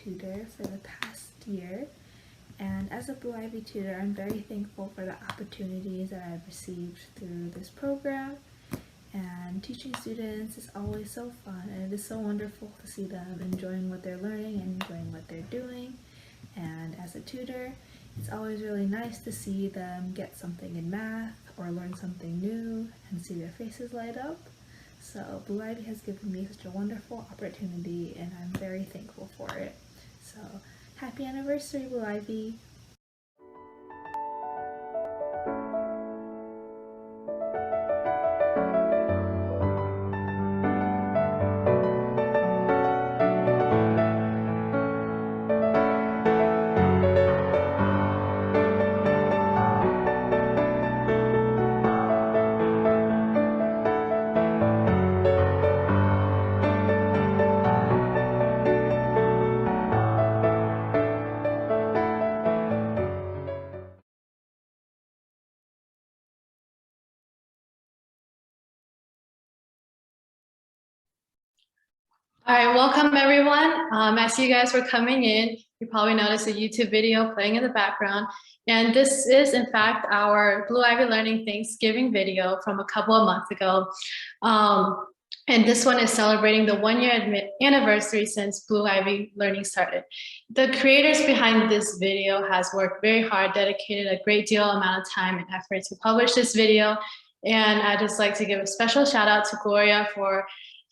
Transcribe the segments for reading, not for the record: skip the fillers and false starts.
tutor for the past year. And as a Blue Ivy tutor, I'm very thankful for the opportunities that I've received through this program. And teaching students is always so fun, and it is so wonderful to see them enjoying what they're learning and enjoying what they're doing. And as a tutor, it's always really nice to see them get something in math or learn something new and see their faces light up. So Blue Ivy has given me such a wonderful opportunity, and I'm very thankful for it. So happy anniversary, Blue Ivy! All right, welcome everyone. As you guys were coming in, you probably noticed a YouTube video playing in the background. And this is in fact our Blue Ivy Learning Thanksgiving video from a couple of months ago. And this one is celebrating the 1-year anniversary since Blue Ivy Learning started. The creators behind this video has worked very hard, dedicated a great deal amount of time and effort to publish this video. And I'd just like to give a special shout out to Gloria for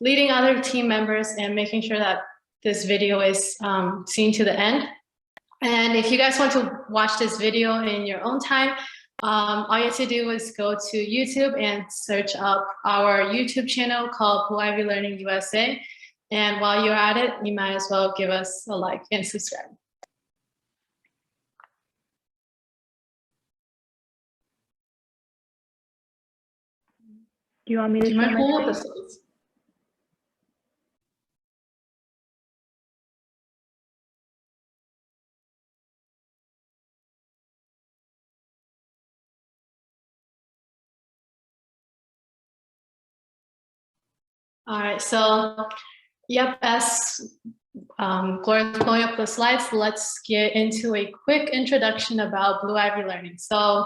leading other team members and making sure that this video is seen to the end. And if you guys want to watch this video in your own time, all you have to do is go to YouTube and search up our YouTube channel called Blue Ivy Learning USA. And while you're at it, you might as well give us a like and subscribe. Do you want me to share my screen? Episodes? All right, so yep, as Gloria's pulling up the slides, let's get into a quick introduction about Blue Ivy Learning. So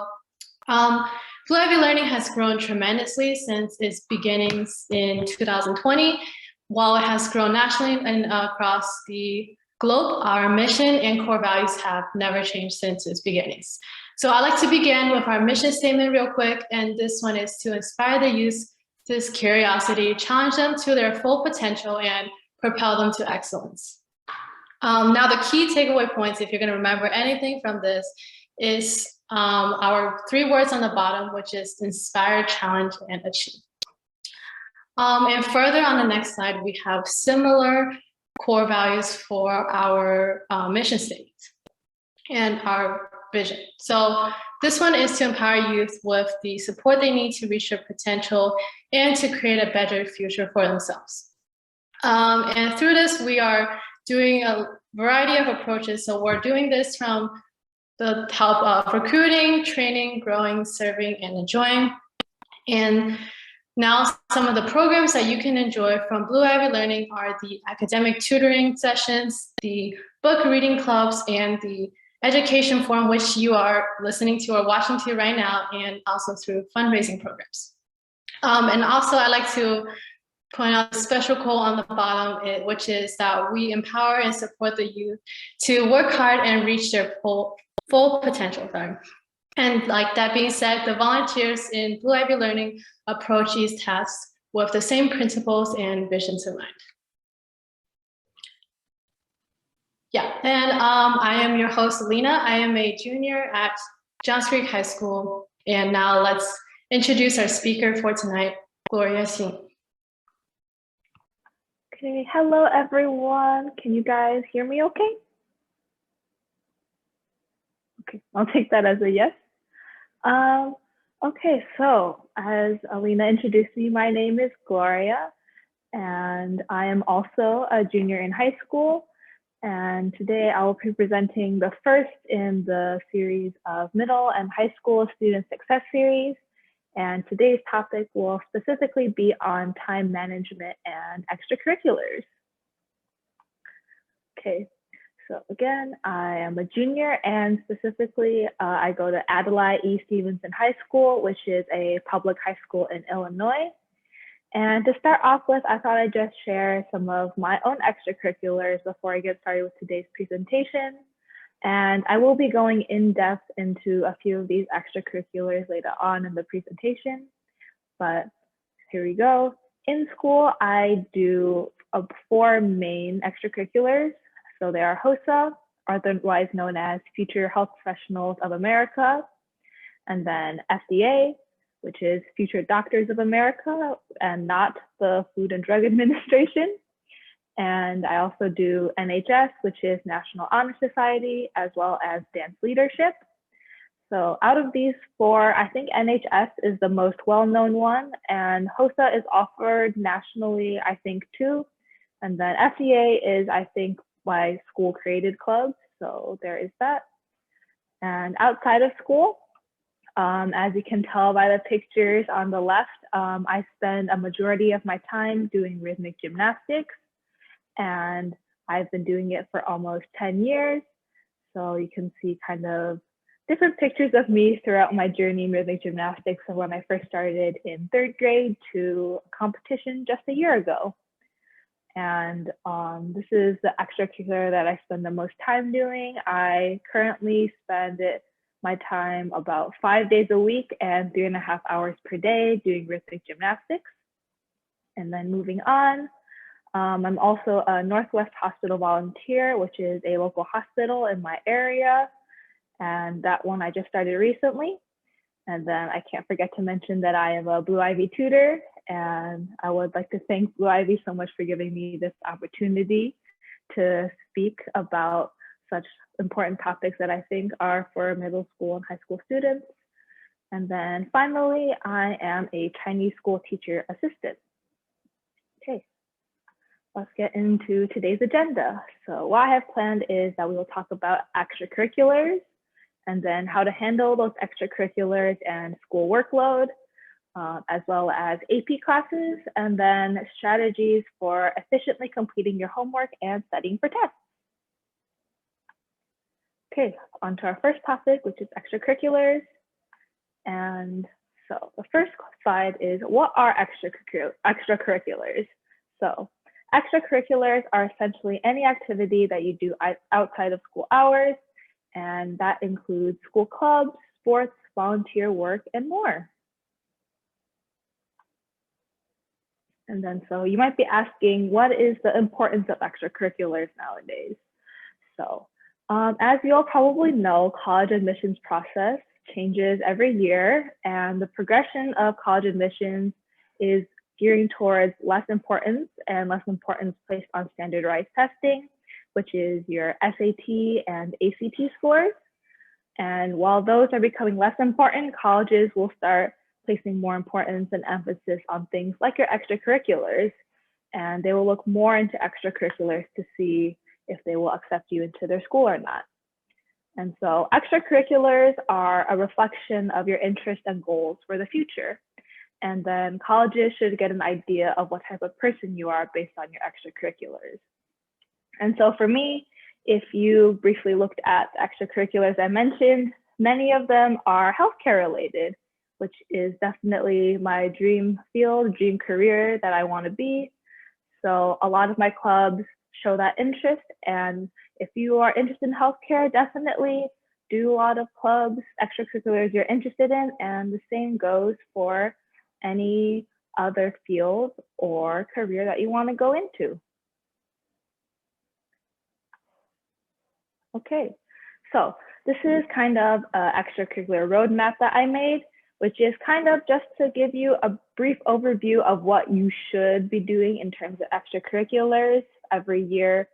Blue Ivy Learning has grown tremendously since its beginnings in 2020. While it has grown nationally and across the globe, our mission and core values have never changed since its beginnings. So I'd like to begin with our mission statement real quick, and this one is to inspire the youth this curiosity, challenge them to their full potential, and propel them to excellence. Now, the key takeaway points, if you're going to remember anything from this, is our 3 words on the bottom, which is inspire, challenge, and achieve. And further on the next slide, we have similar core values for our mission statement and our vision. So this one is to empower youth with the support they need to reach their potential and to create a better future for themselves. And through this, we are doing a variety of approaches. So we're doing this from the help of recruiting, training, growing, serving, and enjoying. And now some of the programs that you can enjoy from Blue Ivy Learning are the academic tutoring sessions, the book reading clubs, and the education forum, which you are listening to or watching to right now, and also through fundraising programs. And also I'd like to point out a special quote on the bottom, which is that we empower and support the youth to work hard and reach their full potential. And like that being said, the volunteers in Blue Ivy Learning approach these tasks with the same principles and visions in mind. Yeah, and I am your host, Lena. I am a junior at Johns Creek High School. And now let's introduce our speaker for tonight, Gloria Singh. Okay, hello everyone. Can you guys hear me okay? Okay, I'll take that as a yes. Okay, so as Alina introduced me, my name is Gloria, and I am also a junior in high school. And today I will be presenting the first in the series of middle and high school student success series. And today's topic will specifically be on time management and extracurriculars. Okay, So again, I am a junior, and specifically, I go to Adelaide E. Stevenson High School, which is a public high school in Illinois. And to start off with, I thought I'd just share some of my own extracurriculars before I get started with today's presentation. And I will be going in depth into a few of these extracurriculars later on in the presentation, but here we go. In school, I do 4 main extracurriculars. So they are HOSA, otherwise known as Future Health Professionals of America, and then FDA, which is Future Doctors of America and not the Food and Drug Administration. And I also do NHS, which is National Honor Society, as well as Dance Leadership. So out of these 4, I think NHS is the most well-known one, and HOSA is offered nationally, I think, too. And then FDA is, I think, my school created club, so there is that. And outside of school, as you can tell by the pictures on the left, I spend a majority of my time doing rhythmic gymnastics, and I've been doing it for almost 10 years. So you can see kind of different pictures of me throughout my journey in rhythmic gymnastics, from when I first started in 3rd grade to a competition just a year ago. And this is the extracurricular that I spend the most time doing. I currently spend my time about 5 days a week and 3.5 hours per day doing rhythmic gymnastics. And then moving on, I'm also a Northwest Hospital volunteer, which is a local hospital in my area. And that one I just started recently. And then I can't forget to mention that I am a Blue Ivy tutor, and I would like to thank Blue Ivy so much for giving me this opportunity to speak about such important topics that I think are for middle school and high school students. And then finally, I am a Chinese school teacher assistant. Okay, let's get into today's agenda. So what I have planned is that we will talk about extracurriculars, and then how to handle those extracurriculars and school workload, as well as AP classes, and then strategies for efficiently completing your homework and studying for tests. Okay, on to our first topic, which is extracurriculars. And so the first slide is, what are extracurriculars? So extracurriculars are essentially any activity that you do outside of school hours, and that includes school clubs, sports, volunteer work, and more. And then so you might be asking, what is the importance of extracurriculars nowadays? So as you all probably know, college admissions process changes every year, and the progression of college admissions is gearing towards less importance placed on standardized testing, which is your SAT and ACT scores. And while those are becoming less important, colleges will start placing more importance and emphasis on things like your extracurriculars, and they will look more into extracurriculars to see if they will accept you into their school or not. And so extracurriculars are a reflection of your interests and goals for the future. And then colleges should get an idea of what type of person you are based on your extracurriculars. And so for me, if you briefly looked at the extracurriculars I mentioned, many of them are healthcare related, which is definitely my dream field, dream career that I want to be. So a lot of my clubs show that interest. And if you are interested in healthcare, definitely do a lot of clubs, extracurriculars you're interested in. And the same goes for any other field or career that you want to go into. Okay, so this is kind of an extracurricular roadmap that I made, which is kind of just to give you a brief overview of what you should be doing in terms of extracurriculars every year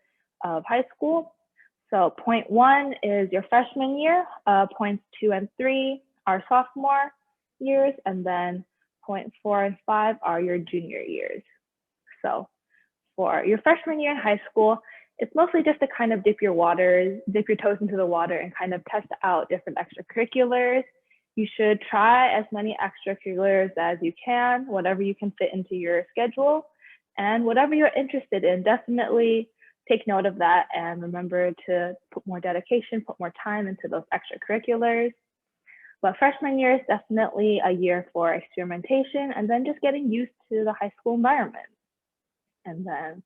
of high school. So point 1 is your freshman year, points 2 and 3 are sophomore years, and then point 4 and 5 are your junior years. So for your freshman year in high school, it's mostly just to kind of dip your toes into the water and kind of test out different extracurriculars. You should try as many extracurriculars as you can, whatever you can fit into your schedule, and whatever you're interested in, definitely take note of that and remember to put more dedication, put more time into those extracurriculars. But freshman year is definitely a year for experimentation and then just getting used to the high school environment. And then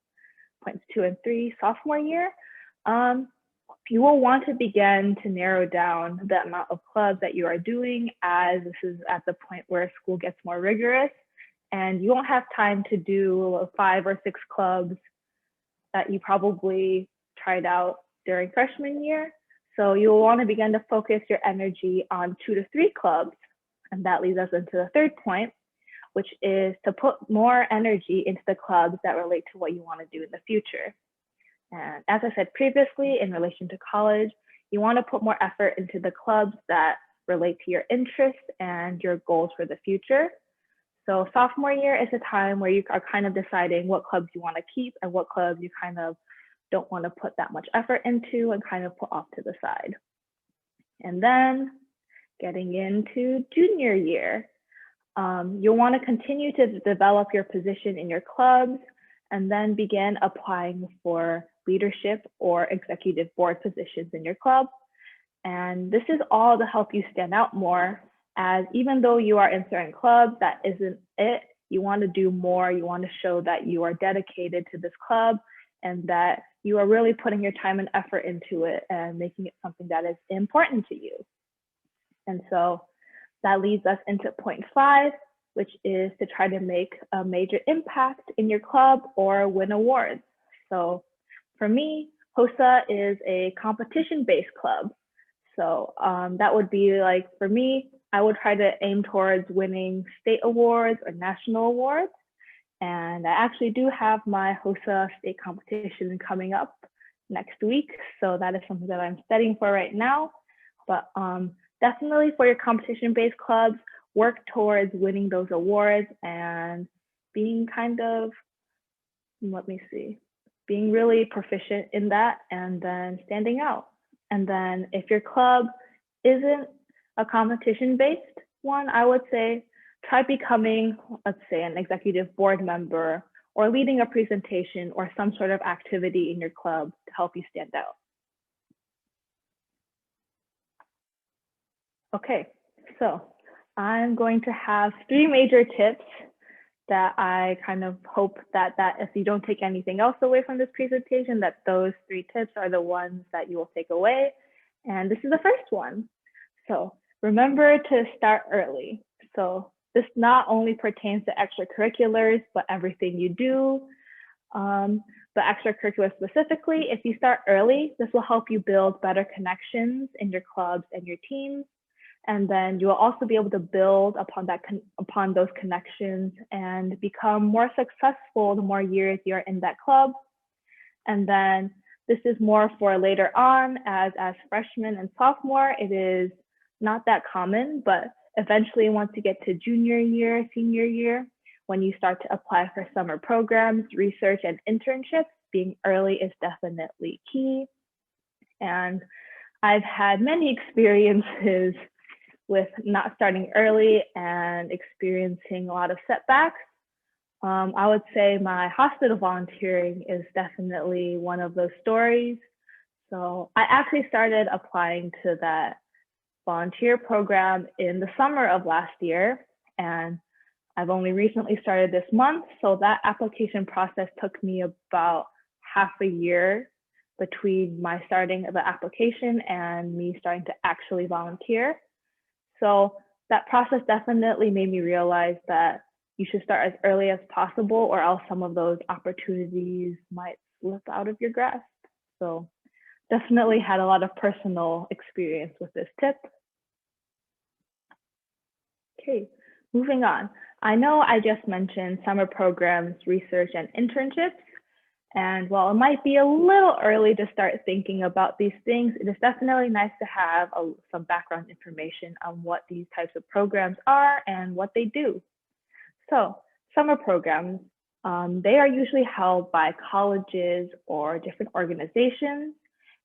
points 2 and 3, sophomore year, you will want to begin to narrow down the amount of clubs that you are doing, as this is at the point where school gets more rigorous and you won't have time to do 5 or 6 clubs that you probably tried out during freshman year. So you'll want to begin to focus your energy on 2 to 3 clubs. And that leads us into the third point, which is to put more energy into the clubs that relate to what you want to do in the future. And as I said previously, in relation to college, you want to put more effort into the clubs that relate to your interests and your goals for the future. So sophomore year is a time where you are kind of deciding what clubs you want to keep and what clubs you kind of don't want to put that much effort into and kind of put off to the side. And then getting into junior year, you'll want to continue to develop your position in your clubs and then begin applying for leadership or executive board positions in your club. And this is all to help you stand out more, as even though you are in certain clubs, that isn't it. You want to do more. You want to show that you are dedicated to this club and that you are really putting your time and effort into it and making it something that is important to you. And so that leads us into point 5, which is to try to make a major impact in your club or win awards. So for me, HOSA is a competition-based club. So that would be like, for me, I would try to aim towards winning state awards or national awards. And I actually do have my HOSA state competition coming up next week. So that is something that I'm studying for right now. But definitely for your competition-based clubs, work towards winning those awards and being kind of, being really proficient in that and then standing out. And then if your club isn't a competition-based one, I would say try becoming, let's say, an executive board member or leading a presentation or some sort of activity in your club to help you stand out. Okay, so I'm going to have 3 major tips that I kind of hope that if you don't take anything else away from this presentation, that those 3 tips are the ones that you will take away. And this is the first one. So remember to start early. So this not only pertains to extracurriculars, but everything you do. But extracurricular specifically, if you start early, this will help you build better connections in your clubs and your teams. And then you will also be able to build upon those connections and become more successful the more years you're in that club. And then this is more for later on, as freshman and sophomore, it is not that common, but eventually once you get to junior year, senior year, when you start to apply for summer programs, research, and internships, being early is definitely key. And I've had many experiences with not starting early and experiencing a lot of setbacks. I would say my hospital volunteering is definitely one of those stories. So I actually started applying to that volunteer program in the summer of last year, and I've only recently started this month. So that application process took me about half a year between my starting the application and me starting to actually volunteer. So that process definitely made me realize that you should start as early as possible, or else some of those opportunities might slip out of your grasp. So definitely had a lot of personal experience with this tip. Okay, moving on. I know I just mentioned summer programs, research, and internships. And while it might be a little early to start thinking about these things, it is definitely nice to have some background information on what these types of programs are and what they do. So summer programs, they are usually held by colleges or different organizations.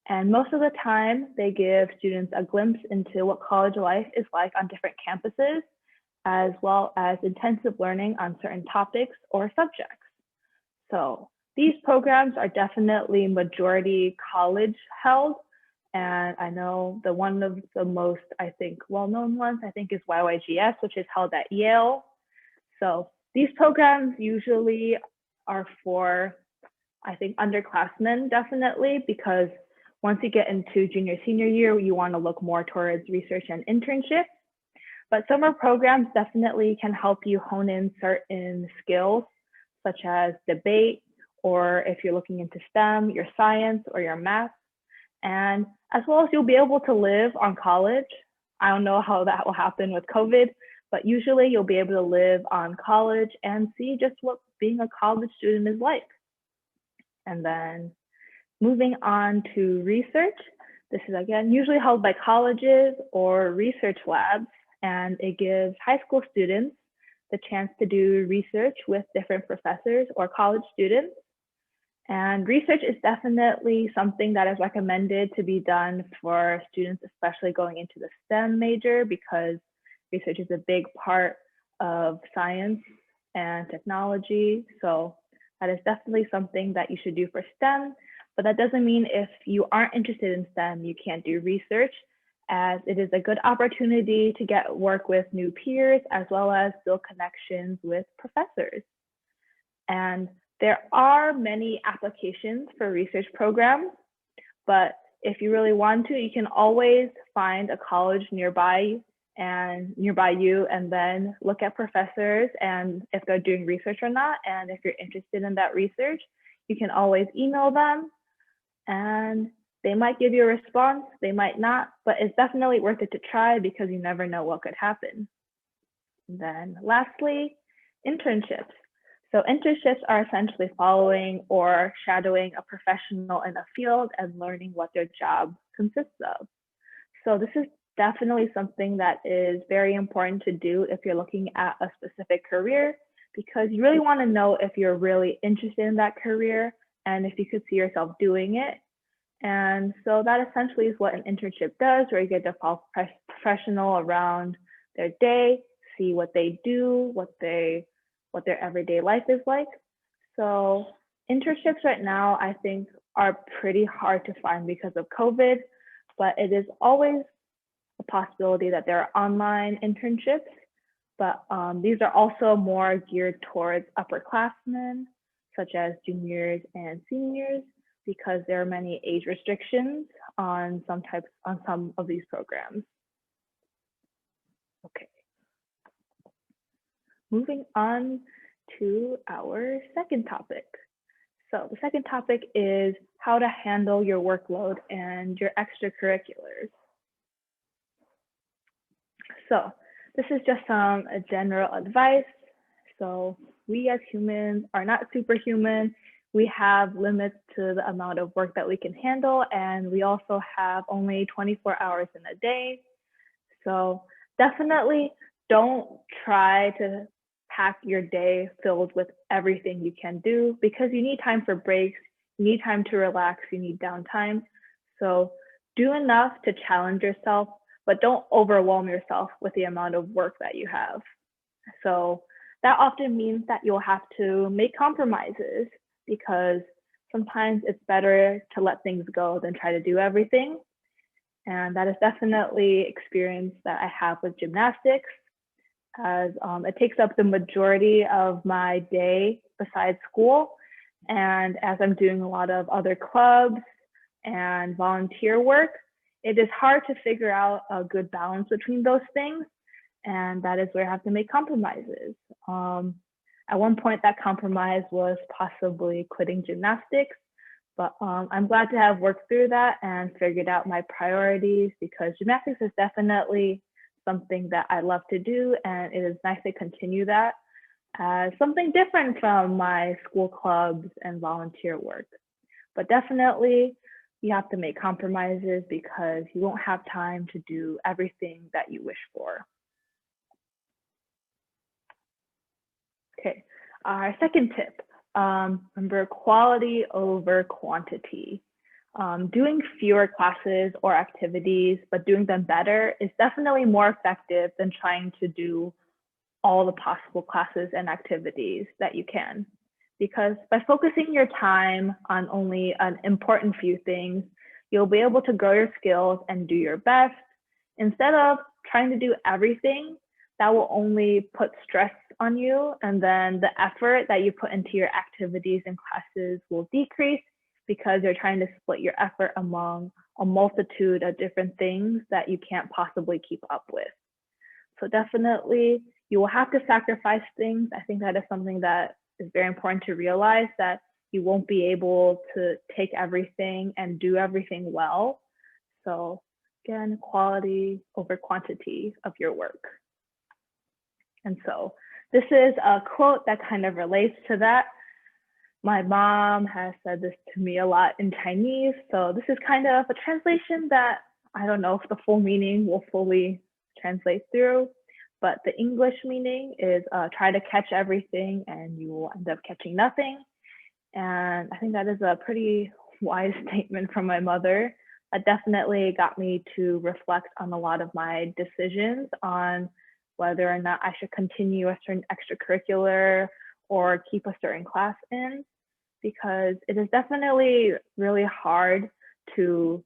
And most of the time, they give students a glimpse into what college life is like on different campuses, as well as intensive learning on certain topics or subjects. So these programs are definitely majority college held. And I know one of the most, I think, well-known ones, I think, is YYGS, which is held at Yale. So these programs usually are for, I think, underclassmen, definitely, because once you get into junior, senior year, you want to look more towards research and internship. But summer programs definitely can help you hone in certain skills, such as debate, or if you're looking into STEM, your science or your math. And as well as you'll be able to live on college. I don't know how that will happen with COVID, but usually you'll be able to live on college and see just what being a college student is like. And then moving on to research, this is again usually held by colleges or research labs, and it gives high school students the chance to do research with different professors or college students. And research is definitely something that is recommended to be done for students, especially going into the STEM major, because research is a big part of science and technology. So that is definitely something that you should do for STEM, but that doesn't mean if you aren't interested in STEM, you can't do research, as it is a good opportunity to get work with new peers, as well as build connections with professors. And there are many applications for research programs, but if you really want to, you can always find a college nearby you and then look at professors and if they're doing research or not. And if you're interested in that research, you can always email them and they might give you a response, they might not, but it's definitely worth it to try because you never know what could happen. And then lastly, internships. So internships are essentially following or shadowing a professional in a field and learning what their job consists of. So this is definitely something that is very important to do if you're looking at a specific career, because you really want to know if you're really interested in that career and if you could see yourself doing it. And so that essentially is what an internship does, where you get to follow professional around their day, see what they do, what their everyday life is like. So internships right now, I think, are pretty hard to find because of COVID, but it is always a possibility that there are online internships, but these are also more geared towards upperclassmen, such as juniors and seniors, because there are many age restrictions on some of these programs. Okay. Moving on to our second topic. So the second topic is how to handle your workload and your extracurriculars. So this is just some general advice. So we as humans are not superhuman. We have limits to the amount of work that we can handle, and we also have only 24 hours in a day. So definitely don't try to pack your day filled with everything you can do, because you need time for breaks, you need time to relax, you need downtime. So do enough to challenge yourself, but don't overwhelm yourself with the amount of work that you have. So that often means that you'll have to make compromises, because sometimes it's better to let things go than try to do everything. And that is definitely experience that I have with gymnastics, as it takes up the majority of my day besides school. And as I'm doing a lot of other clubs and volunteer work, it is hard to figure out a good balance between those things. And that is where I have to make compromises. At one point, that compromise was possibly quitting gymnastics, but I'm glad to have worked through that and figured out my priorities, because gymnastics is definitely something that I love to do, and it is nice to continue that as something different from my school clubs and volunteer work. But definitely, you have to make compromises because you won't have time to do everything that you wish for. Okay, our second tip, remember quality over quantity. Doing fewer classes or activities, but doing them better is definitely more effective than trying to do all the possible classes and activities that you can. because by focusing your time on only an important few things, you'll be able to grow your skills and do your best instead of trying to do everything. That will only put stress on you, and then the effort that you put into your activities and classes will decrease because you're trying to split your effort among a multitude of different things that you can't possibly keep up with. So definitely you will have to sacrifice things. I think that is something that is very important to realize, that you won't be able to take everything and do everything well. So again, quality over quantity of your work. And so this is a quote that kind of relates to that. My mom has said this to me a lot in Chinese. So this is kind of a translation that I don't know if the full meaning will fully translate through, but the English meaning is try to catch everything and you will end up catching nothing. And I think that is a pretty wise statement from my mother. That definitely got me to reflect on a lot of my decisions on whether or not I should continue a certain extracurricular or keep a certain class in, because it is definitely really hard to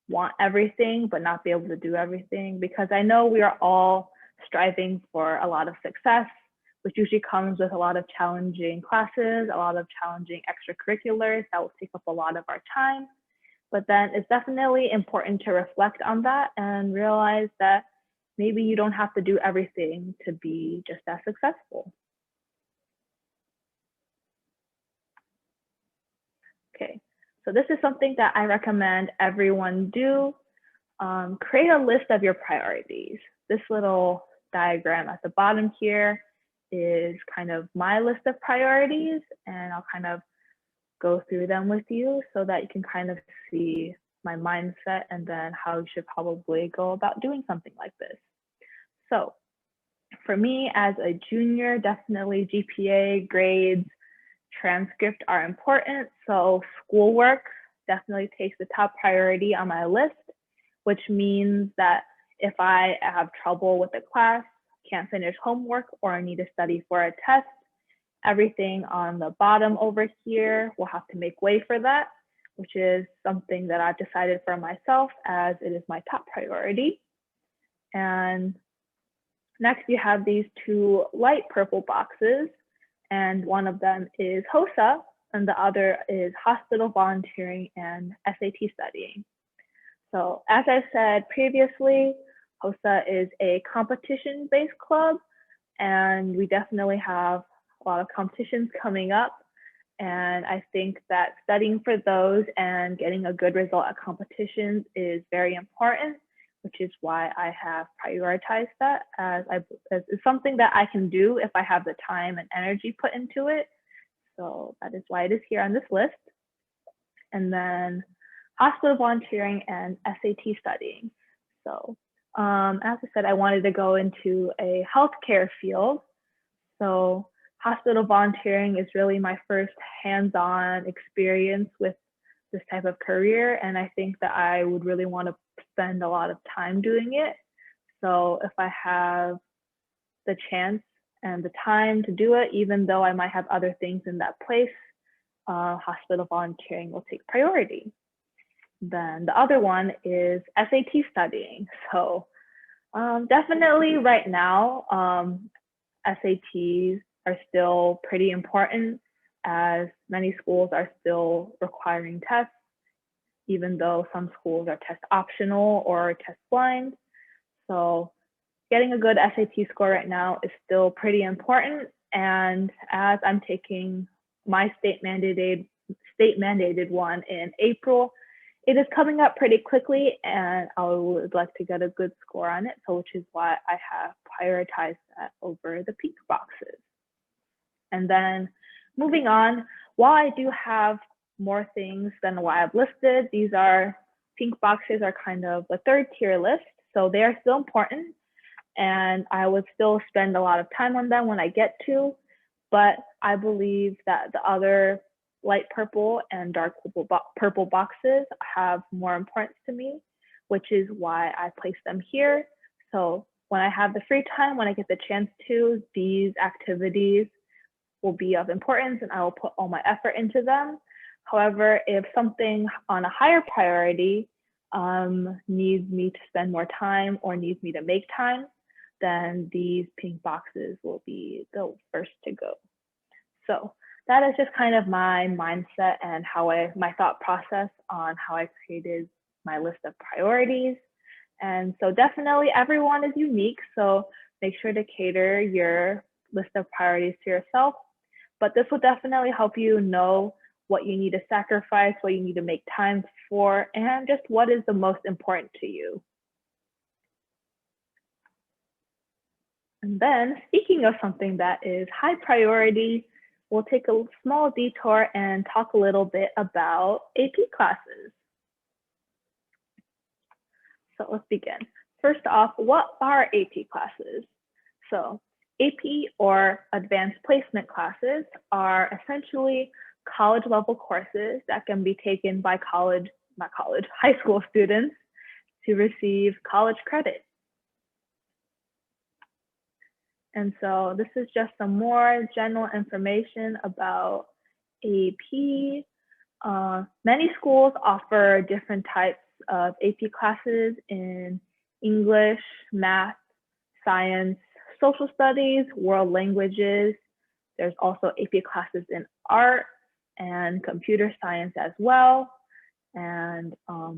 want everything but not be able to do everything, because I know we are all striving for a lot of success, which usually comes with a lot of challenging classes, a lot of challenging extracurriculars that will take up a lot of our time. But then it's definitely important to reflect on that and realize that maybe you don't have to do everything to be just as successful. Okay, so this is something that I recommend everyone do. Create a list of your priorities. This little diagram at the bottom here is kind of my list of priorities, and I'll kind of go through them with you so that you can kind of see my mindset and then how you should probably go about doing something like this. So for me as a junior, definitely GPA, grades, transcript are important. So schoolwork definitely takes the top priority on my list, which means that if I have trouble with the class, can't finish homework, or I need to study for a test, everything on the bottom over here will have to make way for that, which is something that I've decided for myself as it is my top priority. And next you have these two light purple boxes, and one of them is HOSA and the other is hospital volunteering and SAT studying. So as I said previously, HOSA is a competition-based club, and we definitely have a lot of competitions coming up. And I think that studying for those and getting a good result at competitions is very important, which is why I have prioritized that as it's something that I can do if I have the time and energy put into it. So that is why it is here on this list. And then hospital volunteering and SAT studying. So as I said, I wanted to go into a healthcare field. So hospital volunteering is really my first hands-on experience with this type of career. And I think that I would really want to spend a lot of time doing it. So if I have the chance and the time to do it, even though I might have other things in that place, hospital volunteering will take priority. Then the other one is SAT studying. So definitely right now, SATs are still pretty important, as many schools are still requiring tests, even though some schools are test optional or test blind. So getting a good SAT score right now is still pretty important. And as I'm taking my state mandated one in April, it is coming up pretty quickly, and I would like to get a good score on it. So which is why I have prioritized that over the pink boxes. And then moving on, while I do have more things than what I've listed, these are pink boxes are kind of a third tier list. So they are still important, and I would still spend a lot of time on them when I get to, but I believe that the other light purple and dark purple boxes have more importance to me, which is why I place them here. So when I have the free time, when I get the chance to, these activities will be of importance and I will put all my effort into them. However, if something on a higher priority needs me to spend more time or needs me to make time, then these pink boxes will be the first to go. So that is just kind of my mindset and my thought process on how I created my list of priorities. And so definitely everyone is unique. So make sure to cater your list of priorities to yourself. But this will definitely help you know what you need to sacrifice, what you need to make time for, and just what is the most important to you. And then speaking of something that is high priority, we'll take a small detour and talk a little bit about AP classes. So let's begin. First off, what are AP classes? So AP or advanced placement classes are essentially college level courses that can be taken by high school students to receive college credit. And so this is just some more general information about AP. Many schools offer different types of AP classes in English, math, science, social studies, world languages. There's also AP classes in art and computer science as well. And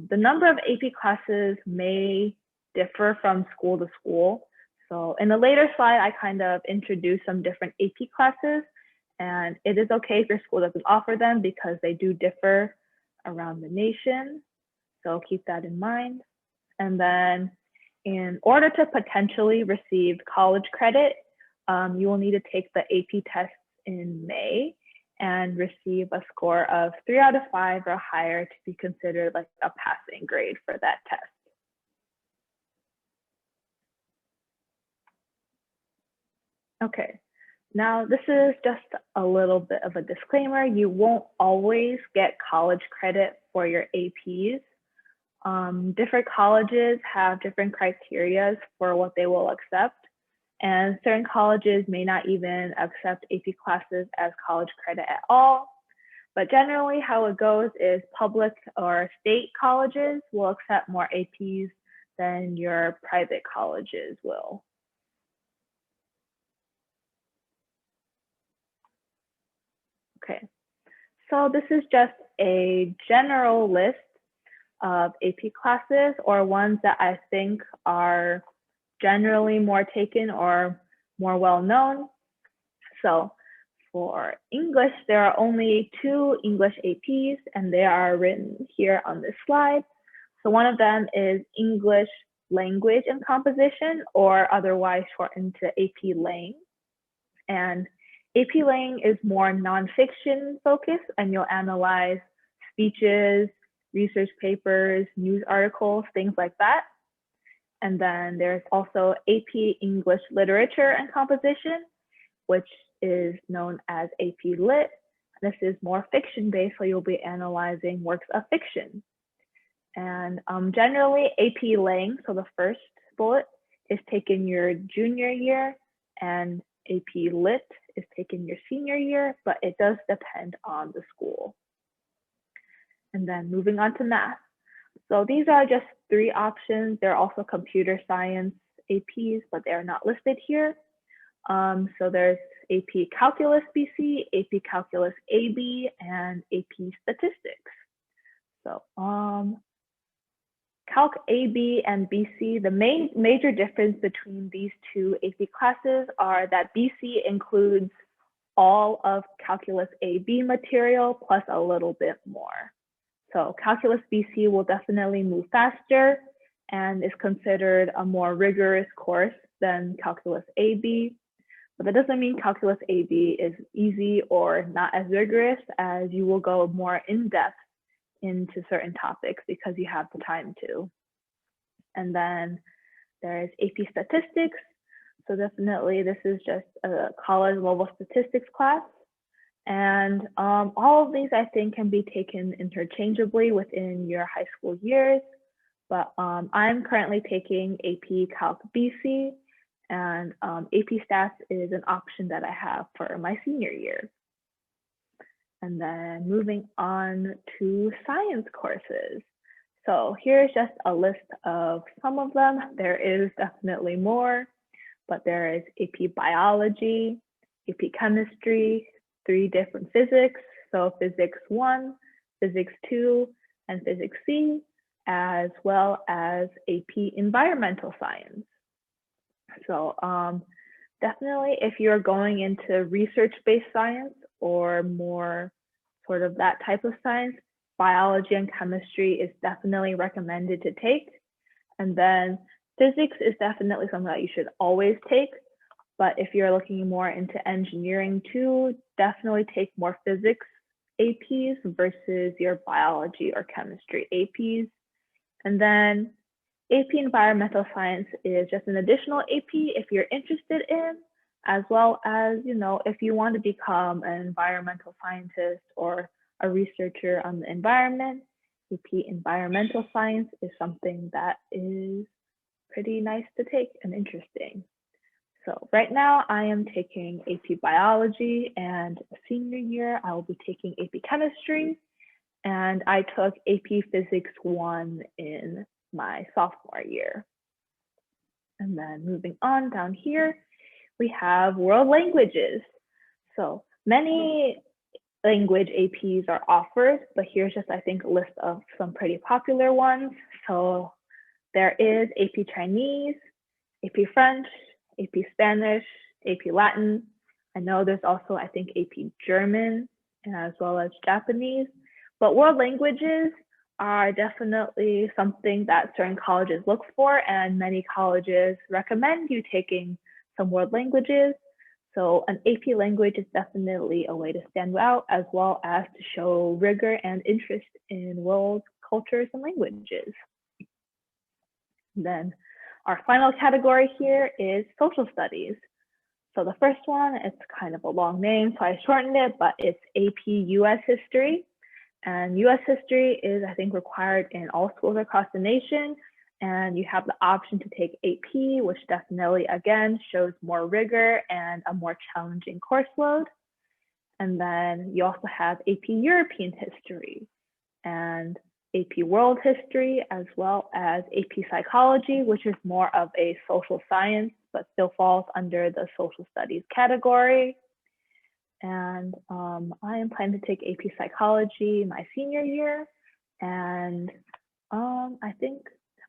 the number of AP classes may differ from school to school. So in a later slide, I kind of introduce some different AP classes, and it is okay if your school doesn't offer them because they do differ around the nation. So keep that in mind. And then in order to potentially receive college credit, you will need to take the AP tests in May and receive a score of 3 out of 5 or higher to be considered like a passing grade for that test. Okay, now this is just a little bit of a disclaimer. You won't always get college credit for your APs. Different colleges have different criteria for what they will accept, and certain colleges may not even accept AP classes as college credit at all. But generally how it goes is public or state colleges will accept more APs than your private colleges will. Okay, so this is just a general list of AP classes or ones that I think are generally more taken or more well known. So for English, there are only 2 English APs and they are written here on this slide. So one of them is English Language and Composition, or otherwise shortened to AP Lang. And AP Lang is more nonfiction focused, and you'll analyze speeches, research papers, news articles, things like that. And then there's also AP English Literature and Composition, which is known as AP Lit. This is more fiction-based, so you'll be analyzing works of fiction. And generally, AP Lang, so the first bullet, is taken your junior year, and AP Lit is taken your senior year, but it does depend on the school. And then moving on to math. So these are just 3 options. There are also computer science APs, but they are not listed here. So there's AP Calculus BC, AP Calculus AB, and AP Statistics. So Calc AB and BC, the major difference between these 2 AP classes are that BC includes all of Calculus AB material plus a little bit more. So Calculus BC will definitely move faster and is considered a more rigorous course than Calculus AB. But that doesn't mean Calculus AB is easy or not as rigorous, as you will go more in depth into certain topics because you have the time to. And then there's AP Statistics. So definitely this is just a college level statistics class. And all of these I think can be taken interchangeably within your high school years. But I'm currently taking AP Calc BC, and AP Stats is an option that I have for my senior year. And then moving on to science courses. So here's just a list of some of them. There is definitely more, but there is AP Biology, AP Chemistry, 3 different physics, so Physics 1, Physics 2, and Physics C, as well as AP Environmental Science. So definitely if you're going into research-based science or more sort of that type of science, biology and chemistry is definitely recommended to take. And then physics is definitely something that you should always take. But if you're looking more into engineering too, definitely take more physics APs versus your biology or chemistry APs. And then AP Environmental Science is just an additional AP if you're interested in, as well as, you know, if you want to become an environmental scientist or a researcher on the environment, AP Environmental Science is something that is pretty nice to take and interesting. So right now I am taking AP Biology, and senior year I will be taking AP Chemistry, and I took AP Physics 1 in my sophomore year. And then moving on down here, we have world languages. So many language APs are offered, but here's just, I think, a list of some pretty popular ones. So there is AP Chinese, AP French, AP Spanish, AP Latin. I know there's also, I think, AP German, as well as Japanese. But world languages are definitely something that certain colleges look for, and many colleges recommend you taking some world languages. So an AP language is definitely a way to stand out, as well as to show rigor and interest in world cultures and languages. Then our final category here is social studies. So the first one, it's kind of a long name, so I shortened it, but it's AP US History. And US History is, I think, required in all schools across the nation. And you have the option to take AP, which definitely, again, shows more rigor and a more challenging course load. And then you also have AP European History and AP World History, as well as AP Psychology, which is more of a social science, but still falls under the social studies category. And I am planning to take AP Psychology my senior year. And I think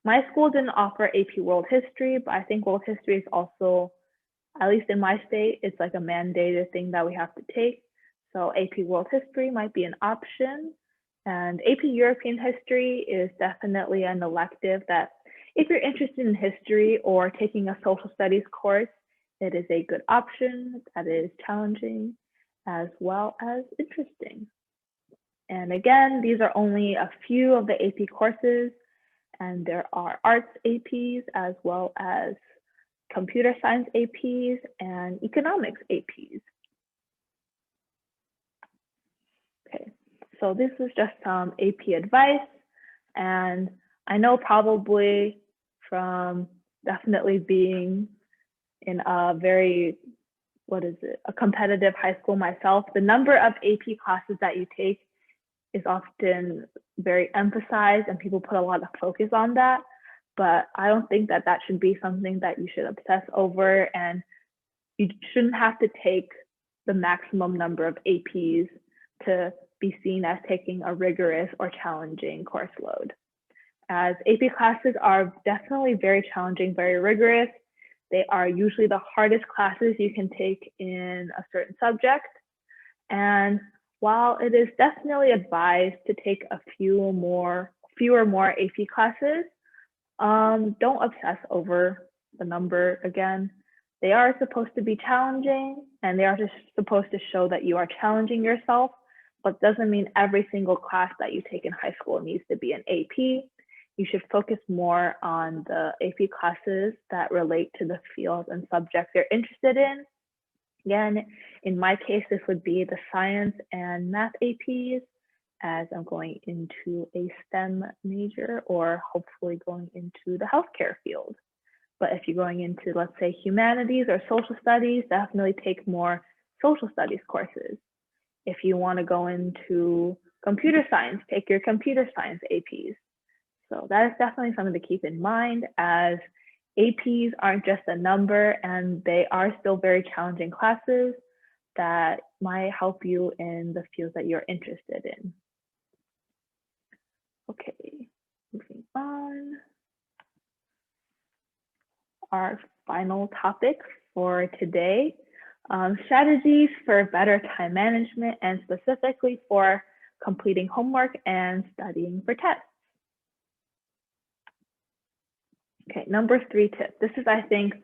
my school didn't offer AP World History, but I think World History is also, at least in my state, it's like a mandated thing that we have to take. So AP World History might be an option. And AP European History is definitely an elective that if you're interested in history or taking a social studies course, it is a good option that is challenging as well as interesting. And again, these are only a few of the AP courses, and there are arts APs as well as computer science APs and economics APs. Okay, so this is just some AP advice, and I know probably from definitely being in a very, a competitive high school myself, the number of AP classes that you take is often very emphasized and people put a lot of focus on that. But I don't think that that should be something that you should obsess over, and you shouldn't have to take the maximum number of APs to be seen as taking a rigorous or challenging course load. As AP classes are definitely very challenging, very rigorous. They are usually the hardest classes you can take in a certain subject. And while it is definitely advised to take a fewer more AP classes, don't obsess over the number again. They are supposed to be challenging, and they are just supposed to show that you are challenging yourself, but doesn't mean every single class that you take in high school needs to be an AP. You should focus more on the AP classes that relate to the field and subjects you're interested in. Again, in my case, this would be the science and math APs, as I'm going into a STEM major or hopefully going into the healthcare field. But if you're going into, let's say, humanities or social studies, definitely take more social studies courses. If you want to go into computer science, take your computer science APs. So that is definitely something to keep in mind, as APs aren't just a number, and they are still very challenging classes that might help you in the fields that you're interested in. Okay, moving on. Our final topic for today, strategies for better time management, and specifically for completing homework and studying for tests. Okay, number 3 tip. This is, I think,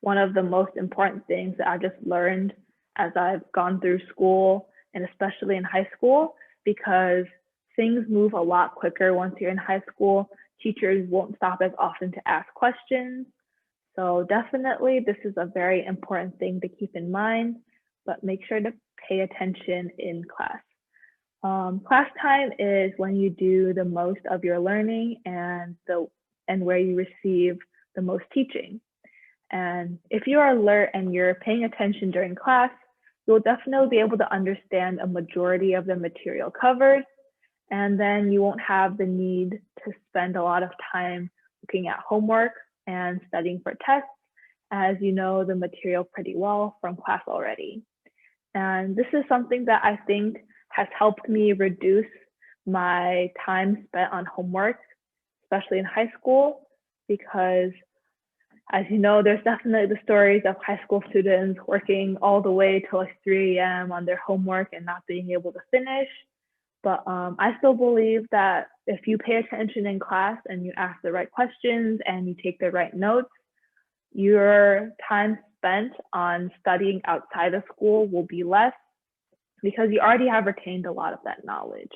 one of the most important things that I've just learned as I've gone through school, and especially in high school, because things move a lot quicker once you're in high school. Teachers won't stop as often to ask questions. So definitely this is a very important thing to keep in mind, but make sure to pay attention in class. Class time is when you do the most of your learning and where you receive the most teaching. And if you are alert and you're paying attention during class, you'll definitely be able to understand a majority of the material covered, and then you won't have the need to spend a lot of time looking at homework and studying for tests, as you know the material pretty well from class already. And this is something that I think has helped me reduce my time spent on homework, especially in high school, because as you know, there's definitely the stories of high school students working all the way till like 3 a.m. on their homework and not being able to finish. But I still believe that if you pay attention in class and you ask the right questions and you take the right notes, your time spent on studying outside of school will be less, because you already have retained a lot of that knowledge.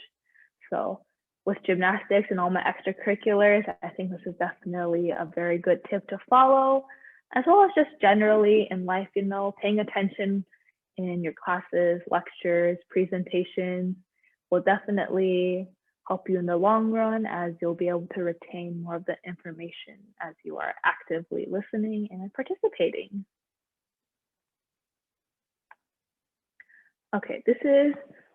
So with gymnastics and all my extracurriculars, I think this is definitely a very good tip to follow, as well as just generally in life, you know, paying attention in your classes, lectures, presentations will definitely help you in the long run, as you'll be able to retain more of the information as you are actively listening and participating. Okay, this is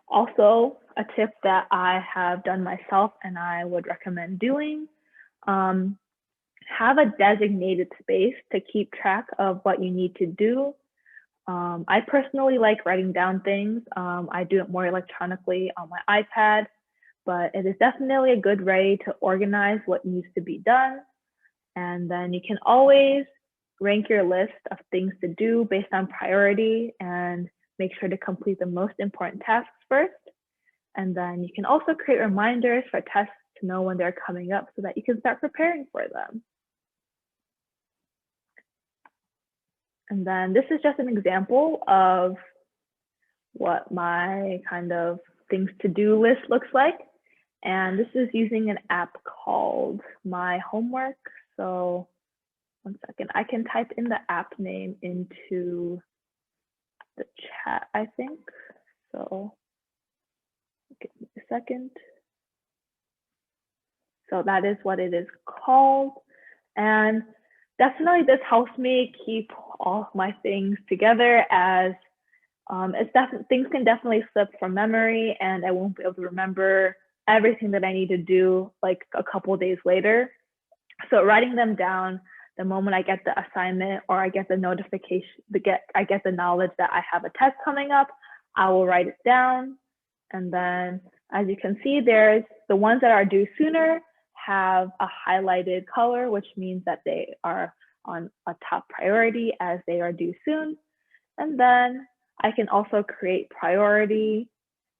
also a tip that I have done myself and I would recommend doing. Have a designated space to keep track of what you need to do. I personally like writing down things. I do it more electronically on my iPad, but it is definitely a good way to organize what needs to be done. And then you can always rank your list of things to do based on priority and make sure to complete the most important tasks first. And then you can also create reminders for tests to know when they're coming up so that you can start preparing for them. And then this is just an example of what my kind of things to do list looks like. And this is using an app called My Homework. So one second, I can type in the app name into the chat, I think. So give me a second. So that is what it is called. And definitely this helps me keep all of my things together, as things can definitely slip from memory and I won't be able to remember everything that I need to do like a couple of days later. So writing them down the moment I get the assignment or I get the notification, I get the knowledge that I have a test coming up, I will write it down. And then as you can see, there's the ones that are due sooner have a highlighted color, which means that they are on a top priority as they are due soon. And then I can also create priority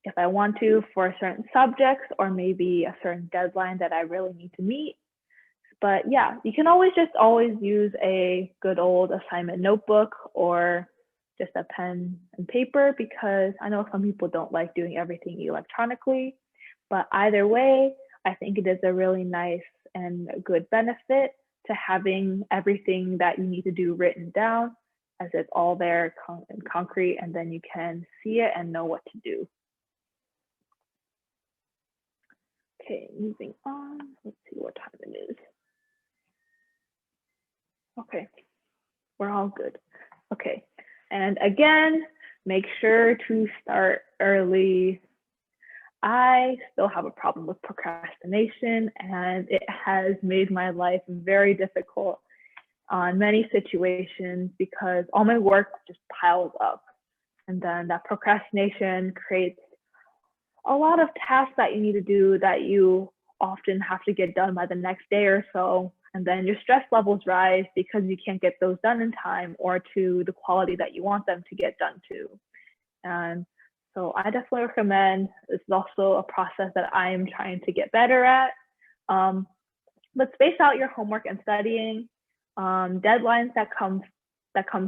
if I want to for certain subjects or maybe a certain deadline that I really need to meet. But yeah, you can always use a good old assignment notebook or just a pen and paper, because I know some people don't like doing everything electronically, but either way, I think it is a really nice and good benefit to having everything that you need to do written down, as it's all there in concrete, and then you can see it and know what to do. Okay, moving on. Let's see what time it is. Okay, we're all good. Okay, and again, make sure to start early. I still have a problem with procrastination, and it has made my life very difficult on many situations because all my work just piles up. And then that procrastination creates a lot of tasks that you need to do that you often have to get done by the next day or so. And then your stress levels rise because you can't get those done in time or to the quality that you want them to get done to. And so I definitely recommend, this is also a process that I am trying to get better at. But space out your homework and studying. Deadlines that come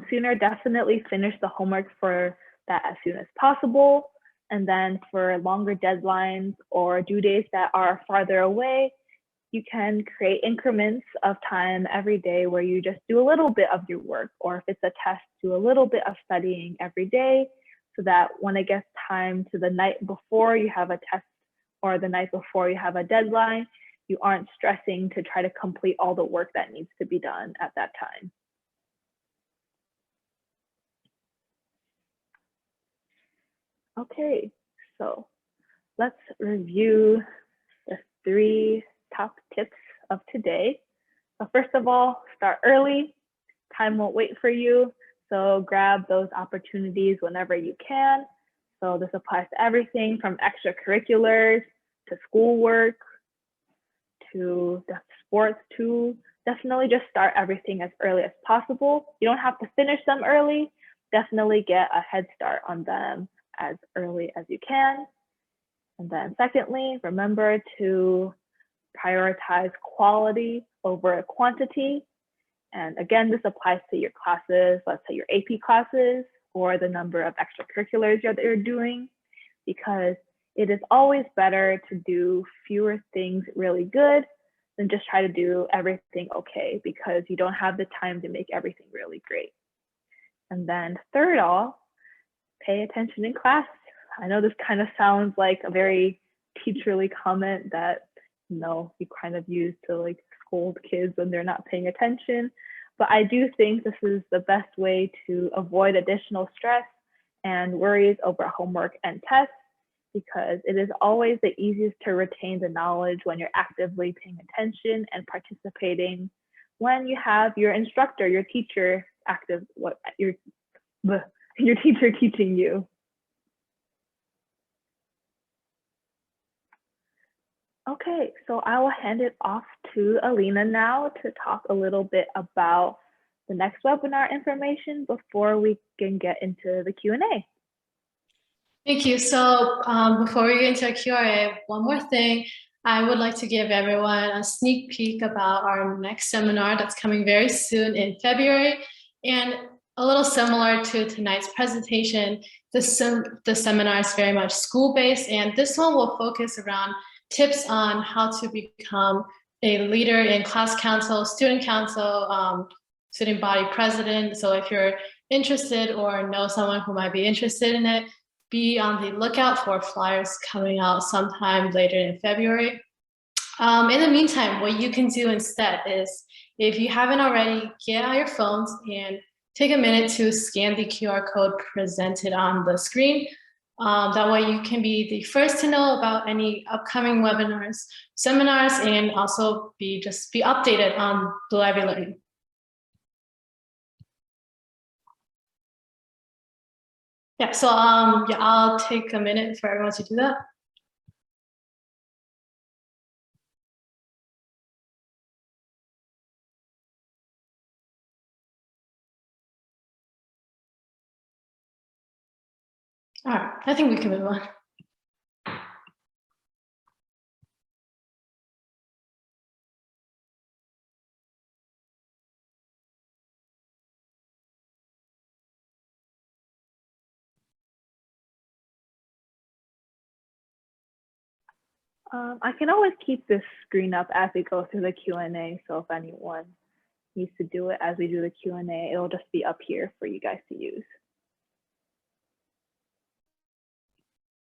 sooner, definitely finish the homework for that as soon as possible. And then for longer deadlines or due dates that are farther away, you can create increments of time every day where you just do a little bit of your work, or if it's a test, do a little bit of studying every day, so that when it gets time to the night before you have a test or the night before you have a deadline, you aren't stressing to try to complete all the work that needs to be done at that time. Okay, so let's review the 3 top tips of today. So first of all, start early. Time won't wait for you. So grab those opportunities whenever you can. So this applies to everything from extracurriculars to schoolwork to the sports too. Definitely just start everything as early as possible. You don't have to finish them early. Definitely get a head start on them as early as you can. And then secondly, remember to prioritize quality over quantity. And again, this applies to your classes, let's say your AP classes, or the number of extracurriculars that you're doing, because it is always better to do fewer things really good than just try to do everything okay, because you don't have the time to make everything really great. And then third off, pay attention in class. I know this kind of sounds like a very teacherly comment that you kind of use to like scold kids when they're not paying attention. But I do think this is the best way to avoid additional stress and worries over homework and tests, because it is always the easiest to retain the knowledge when you're actively paying attention and participating, when you have your instructor, your teacher your teacher teaching you. Okay, so I will hand it off to Alina now to talk a little bit about the next webinar information before we can get into the Q&A. Thank you. So before we get into our Q&A, one more thing. I would like to give everyone a sneak peek about our next seminar that's coming very soon in February. And a little similar to tonight's presentation, the seminar is very much school-based, and this one will focus around tips on how to become a leader in class council, student body president. So if you're interested or know someone who might be interested in it, be on the lookout for flyers coming out sometime later in February. In the meantime, what you can do instead is, if you haven't already, get out your phones and take a minute to scan the QR code presented on the screen. That way you can be the first to know about any upcoming webinars, seminars, and also just be updated on Blue Ivy Learning. Yeah, so I'll take a minute for everyone to do that. All right, I think we can move on. I can always keep this screen up as we go through the Q&A. So if anyone needs to do it as we do the Q&A, it'll just be up here for you guys to use.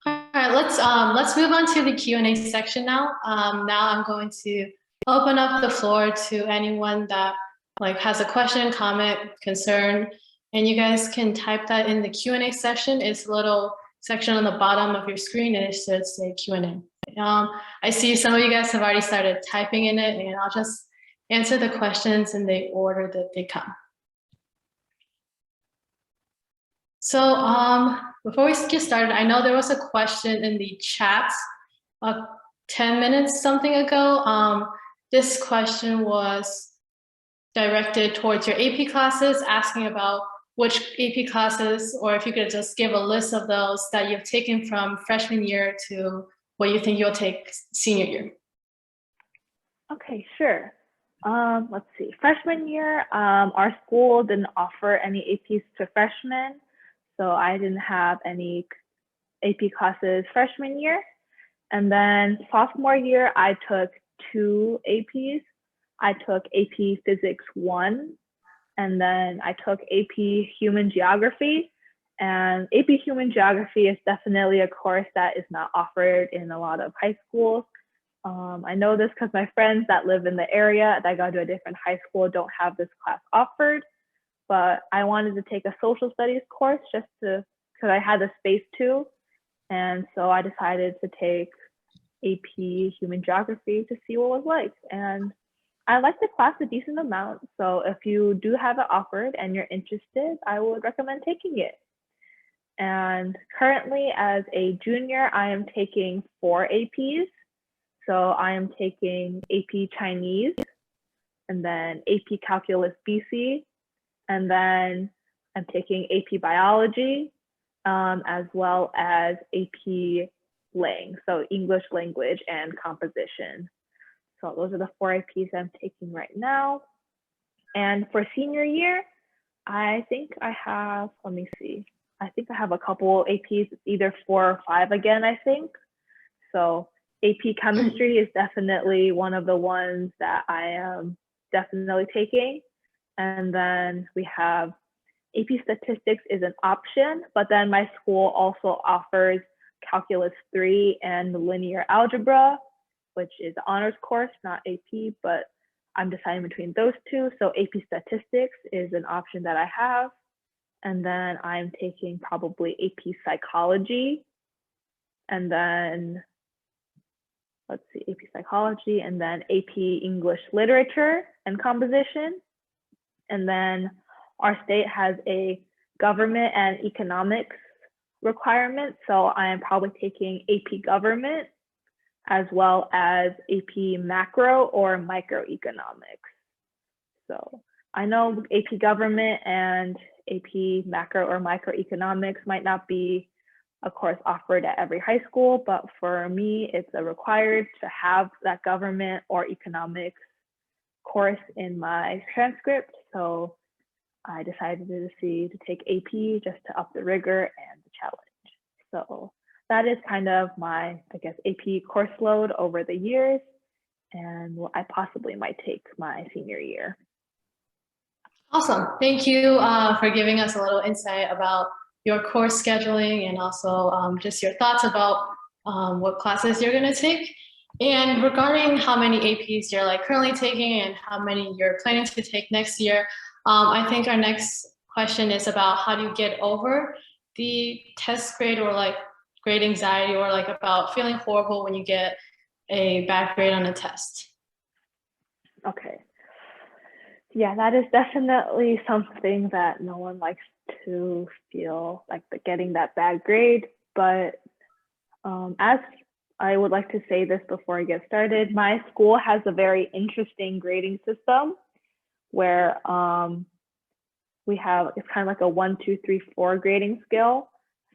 All right, let's move on to the Q&A section now. Now I'm going to open up the floor to anyone that like has a question, comment, concern, and you guys can type that in the Q&A section. It's a little section on the bottom of your screen and it should say Q&A. I see some of you guys have already started typing in it, and I'll just answer the questions in the order that they come. So before we get started, I know there was a question in the chat 10 minutes something ago. This question was directed towards your AP classes, asking about which AP classes, or if you could just give a list of those that you've taken from freshman year to what you think you'll take senior year. Okay, sure. Let's see. Freshman year, our school didn't offer any APs to freshmen, so I didn't have any AP classes freshman year. And then sophomore year, I took 2 APs. I took AP Physics 1, and then I took AP Human Geography. And AP Human Geography is definitely a course that is not offered in a lot of high schools. I know this because my friends that live in the area that go to a different high school don't have this class offered, but I wanted to take a social studies course just to, because I had the space to. And so I decided to take AP Human Geography to see what it was like. And I liked the class a decent amount. So if you do have it offered and you're interested, I would recommend taking it. And currently as a junior, I am taking 4 APs. So I am taking AP Chinese, and then AP Calculus BC, and then I'm taking AP Biology, as well as AP Lang, so English language and composition. So those are the 4 APs I'm taking right now. And for senior year, I think I have, let me see. I think I have a couple APs, either 4 or 5 again, I think. So AP Chemistry is definitely one of the ones that I am definitely taking. And then we have AP Statistics is an option, but then my school also offers Calculus 3 and Linear Algebra, which is an honors course, not AP, but I'm deciding between those 2. So AP Statistics is an option that I have. And then I'm taking probably AP Psychology. And then, let's see, AP Psychology, and then AP English Literature and Composition. And then our state has a government and economics requirement. So I am probably taking AP Government as well as AP Macro or Microeconomics. So I know AP Government and AP Macro or Microeconomics might not be a course offered at every high school, but for me, it's a required to have that government or economics course in my transcript. So I decided to take AP just to up the rigor and the challenge. So that is kind of my, I guess, AP course load over the years and what I possibly might take my senior year. Awesome. Thank you for giving us a little insight about your course scheduling and also just your thoughts about what classes you're going to take. And regarding how many APs you're like currently taking and how many you're planning to take next year, I think our next question is about how do you get over the test grade or like grade anxiety or like about feeling horrible when you get a bad grade on a test. Okay. Yeah, that is definitely something that no one likes to feel like getting that bad grade. But as I would like to say this before I get started, my school has a very interesting grading system where we have, it's kind of like a 1, 2, 3, 4 grading scale.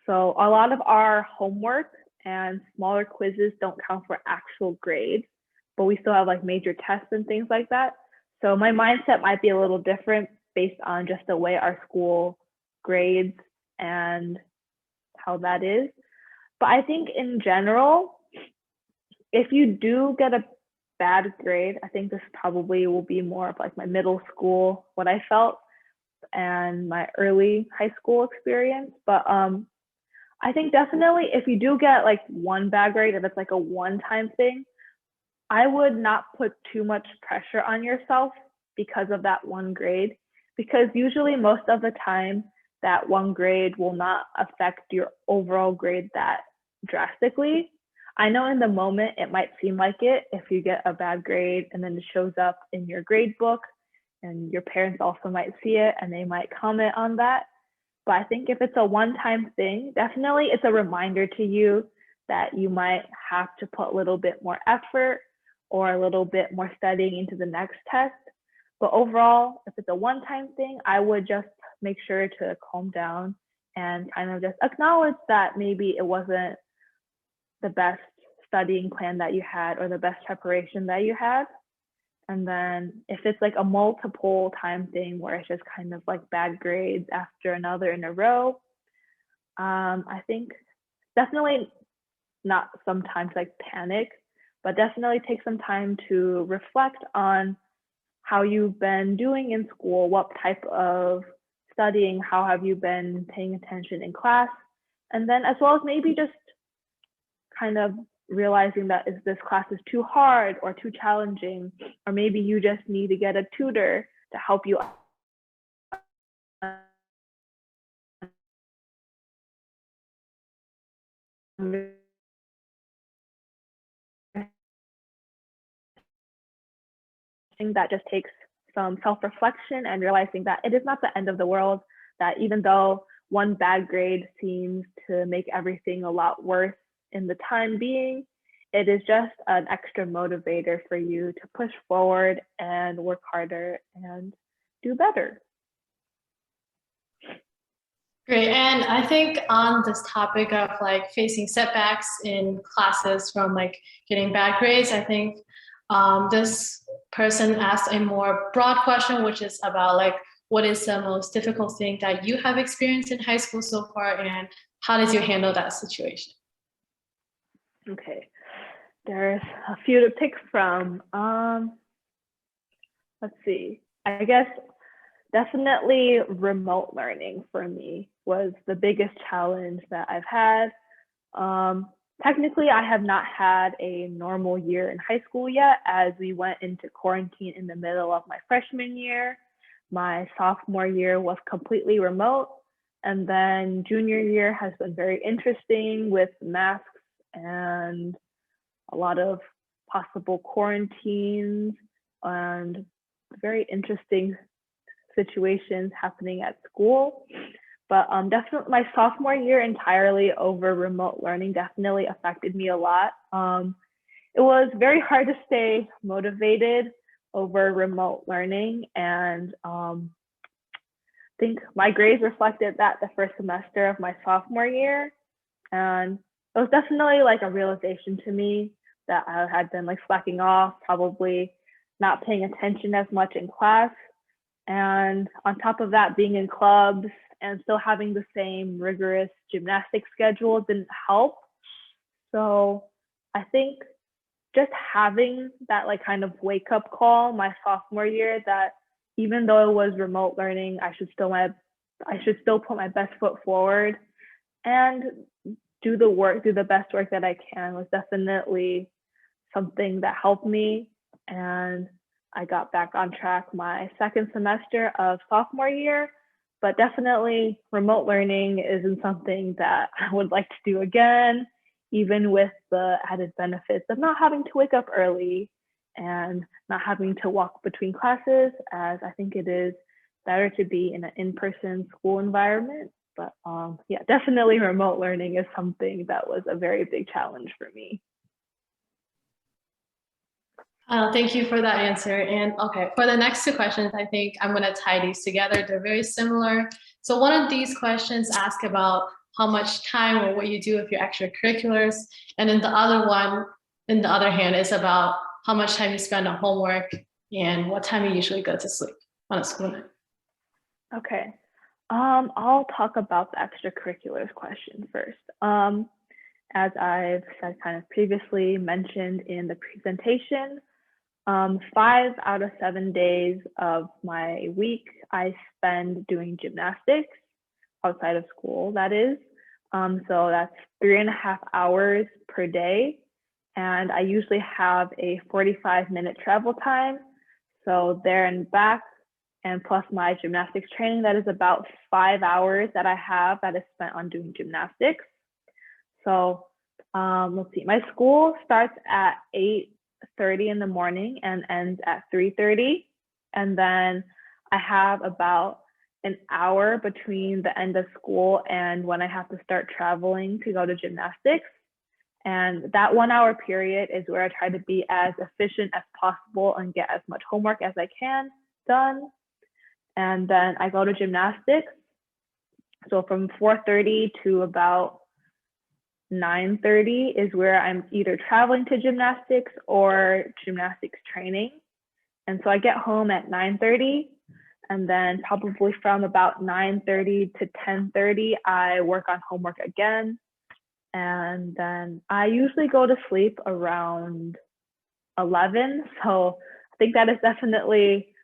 So a lot of our homework and smaller quizzes don't count for actual grades, but we still have like major tests and things like that. So my mindset might be a little different based on just the way our school grades and how that is. But I think in general, if you do get a bad grade, I think this probably will be more of like my middle school, what I felt, and my early high school experience. But I think definitely if you do get like one bad grade, if it's like a one-time thing, I would not put too much pressure on yourself because of that one grade, because usually most of the time that one grade will not affect your overall grade that drastically. I know in the moment it might seem like it if you get a bad grade and then it shows up in your grade book, and your parents also might see it and they might comment on that. But I think if it's a one-time thing, definitely it's a reminder to you that you might have to put a little bit more effort or a little bit more studying into the next test. But overall, if it's a one-time thing, I would just make sure to calm down and kind of just acknowledge that maybe it wasn't the best studying plan that you had or the best preparation that you had. And then if it's like a multiple time thing where it's just kind of like bad grades after another in a row, I think definitely not sometimes like panic, but definitely take some time to reflect on how you've been doing in school, what type of studying, how have you been paying attention in class, and then as well as maybe just kind of realizing that if this class is too hard or too challenging, or maybe you just need to get a tutor to help you that just takes some self-reflection and realizing that it is not the end of the world, that even though one bad grade seems to make everything a lot worse in the time being, it is just an extra motivator for you to push forward and work harder and do better. Great. And I think on this topic of like facing setbacks in classes from like getting bad grades, I think this person asked a more broad question, which is about like, what is the most difficult thing that you have experienced in high school so far, and how did you handle that situation? Okay, there's a few to pick from. Let's see, I guess definitely remote learning for me was the biggest challenge that I've had. Technically, I have not had a normal year in high school yet, as we went into quarantine in the middle of my freshman year. My sophomore year was completely remote. And then junior year has been very interesting with masks and a lot of possible quarantines and very interesting situations happening at school. But definitely my sophomore year entirely over remote learning definitely affected me a lot. It was very hard to stay motivated over remote learning, and I think my grades reflected that the first semester of my sophomore year. And it was definitely like a realization to me that I had been like slacking off, probably not paying attention as much in class. And on top of that, being in clubs and still having the same rigorous gymnastics schedule didn't help. So I think just having that like kind of wake up call my sophomore year that even though it was remote learning, I should still put my best foot forward and do the best work that I can was definitely something that helped me. And I got back on track my second semester of sophomore year, but definitely remote learning isn't something that I would like to do again, even with the added benefits of not having to wake up early and not having to walk between classes, as I think it is better to be in an in-person school environment. But yeah, definitely remote learning is something that was a very big challenge for me. Thank you for that answer. And okay, for the next two questions, I think I'm going to tie these together. They're very similar. So one of these questions asks about how much time or what you do with your extracurriculars. And then the other one, on the other hand, is about how much time you spend on homework and what time you usually go to sleep on a school night. Okay. I'll talk about the extracurriculars question first. As I've said kind of previously mentioned in the presentation, 5 out of 7 days of my week I spend doing gymnastics outside of school, that is. So that's 3.5 hours per day. And I usually have a 45-minute travel time. So there and back, and plus my gymnastics training, that is about 5 hours that I have that is spent on doing gymnastics. So let's see, my school starts at 8:30 in the morning and ends at 3:30. And then I have about an hour between the end of school and when I have to start traveling to go to gymnastics. And that 1 hour period is where I try to be as efficient as possible and get as much homework as I can done. And then I go to gymnastics. So from 4:30 to about 9:30 is where I'm either traveling to gymnastics or gymnastics training. And so I get home at 9:30, and then probably from about 9:30 to 10:30, I work on homework again. And then I usually go to sleep around 11. So I think that is definitely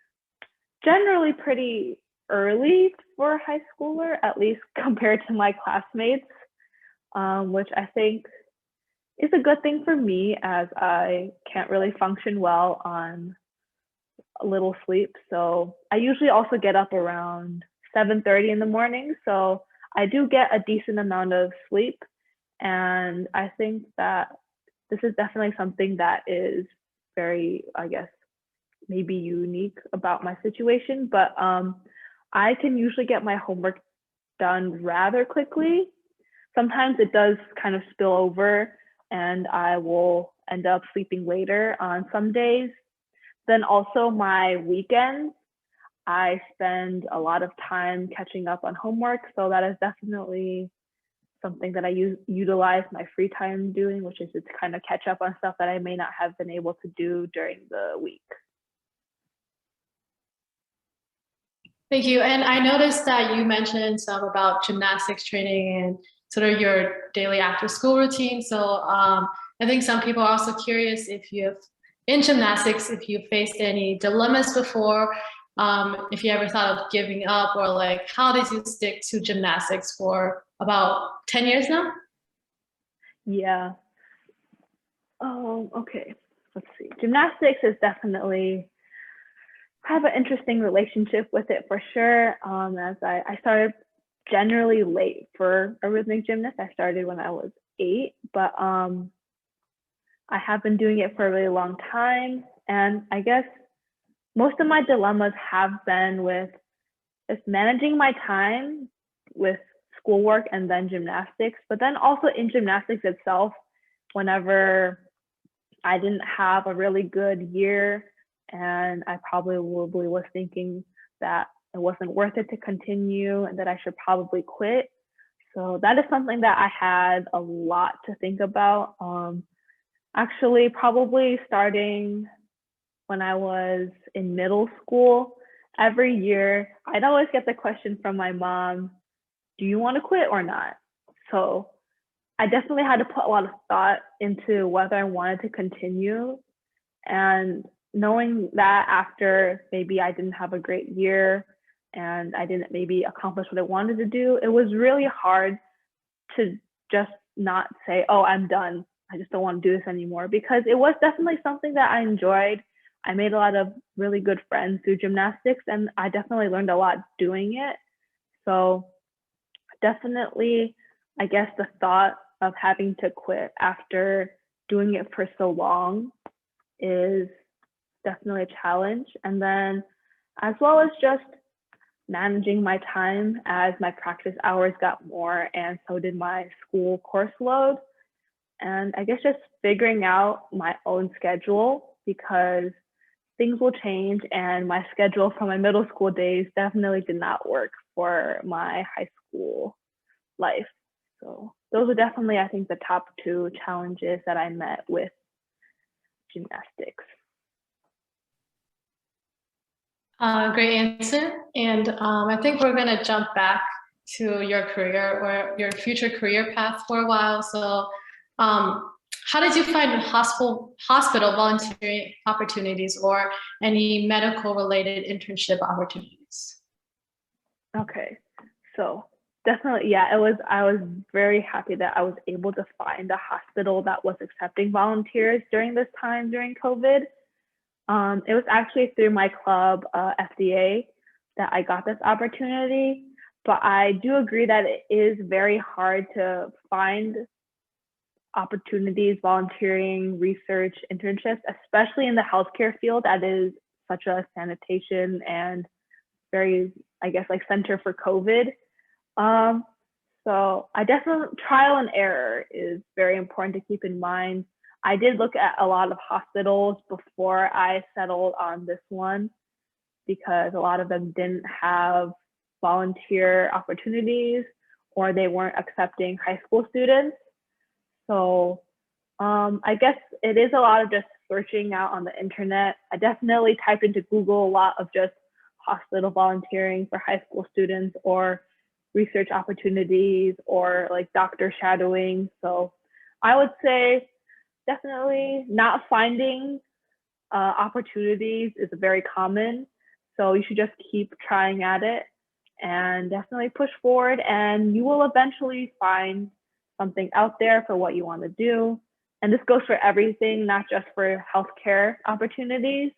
generally pretty early for a high schooler, at least compared to my classmates, which I think is a good thing for me as I can't really function well on a little sleep. So I usually also get up around 7:30 in the morning. So I do get a decent amount of sleep. And I think that this is definitely something that is very, I guess, maybe unique about my situation, but I can usually get my homework done rather quickly. Sometimes it does kind of spill over and I will end up sleeping later on some days. Then also my weekends, I spend a lot of time catching up on homework. So that is definitely something that I utilize my free time doing, which is just kind of catch up on stuff that I may not have been able to do during the week. Thank you. And I noticed that you mentioned some about gymnastics training and sort of your daily after school routine. So I think some people are also curious if in gymnastics, if you faced any dilemmas before, if you ever thought of giving up, or like, how did you stick to gymnastics for about 10 years now? Yeah. Okay. Let's see. Gymnastics is definitely have an interesting relationship with it for sure. As I started generally late for a rhythmic gymnast. I started when I was 8, but I have been doing it for a really long time. And I guess most of my dilemmas have been with just managing my time with schoolwork and then gymnastics, but then also in gymnastics itself, whenever I didn't have a really good year and I probably was thinking that it wasn't worth it to continue and that I should probably quit. So that is something that I had a lot to think about. Actually, probably starting when I was in middle school, every year, I'd always get the question from my mom, do you want to quit or not? So I definitely had to put a lot of thought into whether I wanted to continue. And knowing that after maybe I didn't have a great year and I didn't maybe accomplish what I wanted to do, it was really hard to just not say, oh, I'm done. I just don't want to do this anymore, because it was definitely something that I enjoyed. I made a lot of really good friends through gymnastics, and I definitely learned a lot doing it. So definitely, I guess the thought of having to quit after doing it for so long is definitely a challenge. And then as well as just managing my time as my practice hours got more and so did my school course load. And I guess just figuring out my own schedule, because things will change and my schedule from my middle school days definitely did not work for my high school life. So those are definitely, I think, the top 2 challenges that I met with gymnastics. Great answer. And I think we're going to jump back to your career or your future career path for a while. So how did you find hospital volunteering opportunities or any medical related internship opportunities? Okay, so definitely, yeah, I was very happy that I was able to find a hospital that was accepting volunteers during this time, during COVID. It was actually through my club, FDA, that I got this opportunity. But I do agree that it is very hard to find opportunities, volunteering, research, internships, especially in the healthcare field that is such a sanitation and very, I guess, like center for COVID. So I definitely, trial and error is very important to keep in mind. I did look at a lot of hospitals before I settled on this one because a lot of them didn't have volunteer opportunities or they weren't accepting high school students. So I guess it is a lot of just searching out on the internet. I definitely typed into Google a lot of just hospital volunteering for high school students or research opportunities or like doctor shadowing. So I would say definitely not finding opportunities is very common. So you should just keep trying at it and definitely push forward and you will eventually find something out there for what you want to do. And this goes for everything, not just for healthcare opportunities.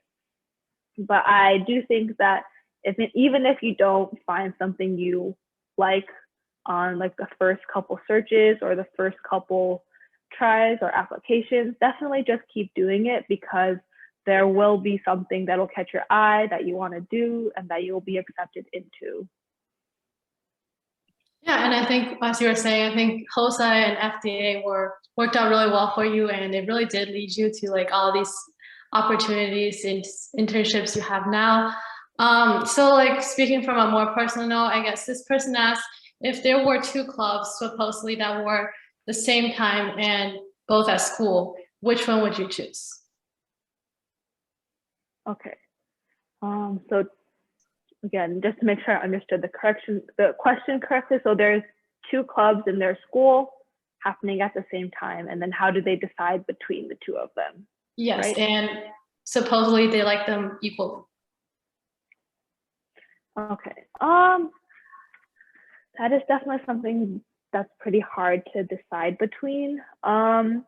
But I do think that even if you don't find something you like on like the first couple searches or the first couple tries or applications, definitely just keep doing it because there will be something that'll catch your eye that you want to do and that you'll be accepted into. Yeah, and I think, as you were saying, I think HOSA and FDA worked out really well for you, and it really did lead you to like all these opportunities and internships you have now. So like speaking from a more personal note, I guess this person asked if there were two clubs supposedly that were the same time and both at school, which one would you choose? Okay. So again, just to make sure I understood the question correctly. So there's two clubs in their school happening at the same time, and then how do they decide between the two of them? Yes, right? and supposedly they like them equally. Okay. That is definitely something that's pretty hard to decide between. Let's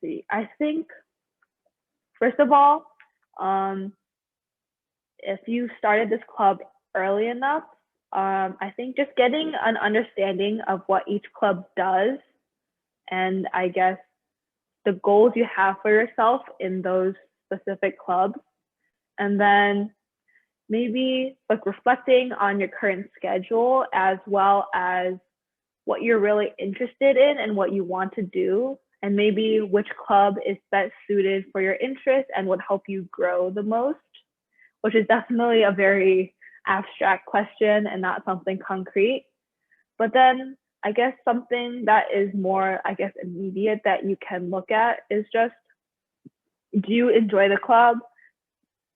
see. I think first of all, if you started this club early enough, I think just getting an understanding of what each club does and I guess the goals you have for yourself in those specific clubs, and then maybe like reflecting on your current schedule as well as what you're really interested in and what you want to do, and maybe which club is best suited for your interest and would help you grow the most, which is definitely a very abstract question and not something concrete. But then I guess something that is more, I guess, immediate that you can look at is just, do you enjoy the club?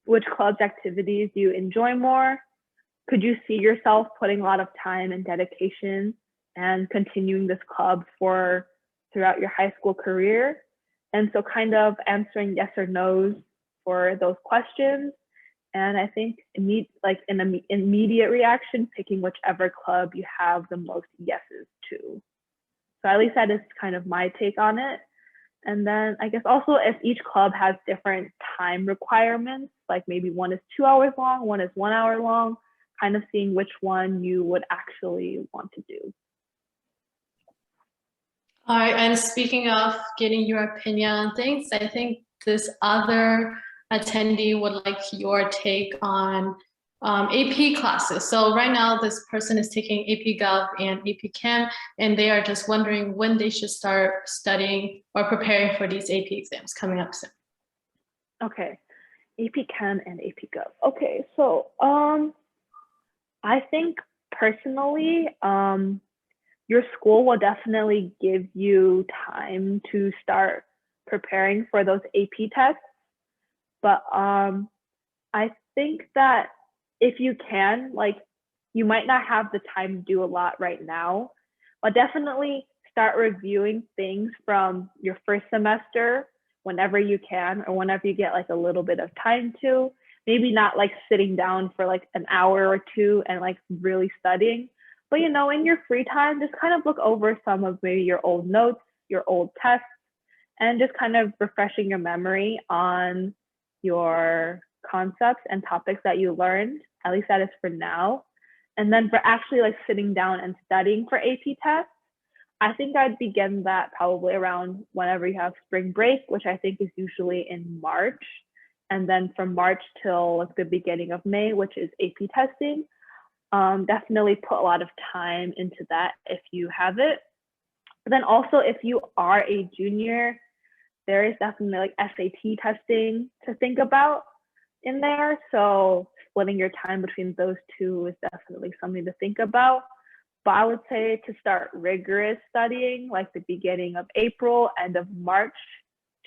Which club's activities do you enjoy more? Could you see yourself putting a lot of time and dedication and continuing this club throughout your high school career? And so kind of answering yes or no's for those questions. And I think like an immediate reaction, picking whichever club you have the most yeses to. So at least that is kind of my take on it. And then I guess also if each club has different time requirements, like maybe one is 2 hours long, one is 1 hour long, kind of seeing which one you would actually want to do. All right, and speaking of getting your opinion on things, I think this other attendee would like your take on AP classes. So right now, this person is taking AP Gov and AP Chem, and they are just wondering when they should start studying or preparing for these AP exams coming up soon. Okay, AP Chem and AP Gov. Okay, so I think personally, your school will definitely give you time to start preparing for those AP tests. But I think that if you can, like, you might not have the time to do a lot right now, but definitely start reviewing things from your first semester whenever you can, or whenever you get like a little bit of time to. Maybe not like sitting down for like an hour or two and like really studying, but in your free time, just kind of look over some of maybe your old notes, your old tests, and just kind of refreshing your memory on your concepts and topics that you learned, at least that is for now. And then for actually like sitting down and studying for AP tests, I think I'd begin that probably around whenever you have spring break, which I think is usually in March. And then from March till like the beginning of May, which is AP testing. Definitely put a lot of time into that if you have it. But then also if you are a junior, there is definitely like SAT testing to think about in there. So splitting your time between those two is definitely something to think about. But I would say to start rigorous studying, like the beginning of April, end of March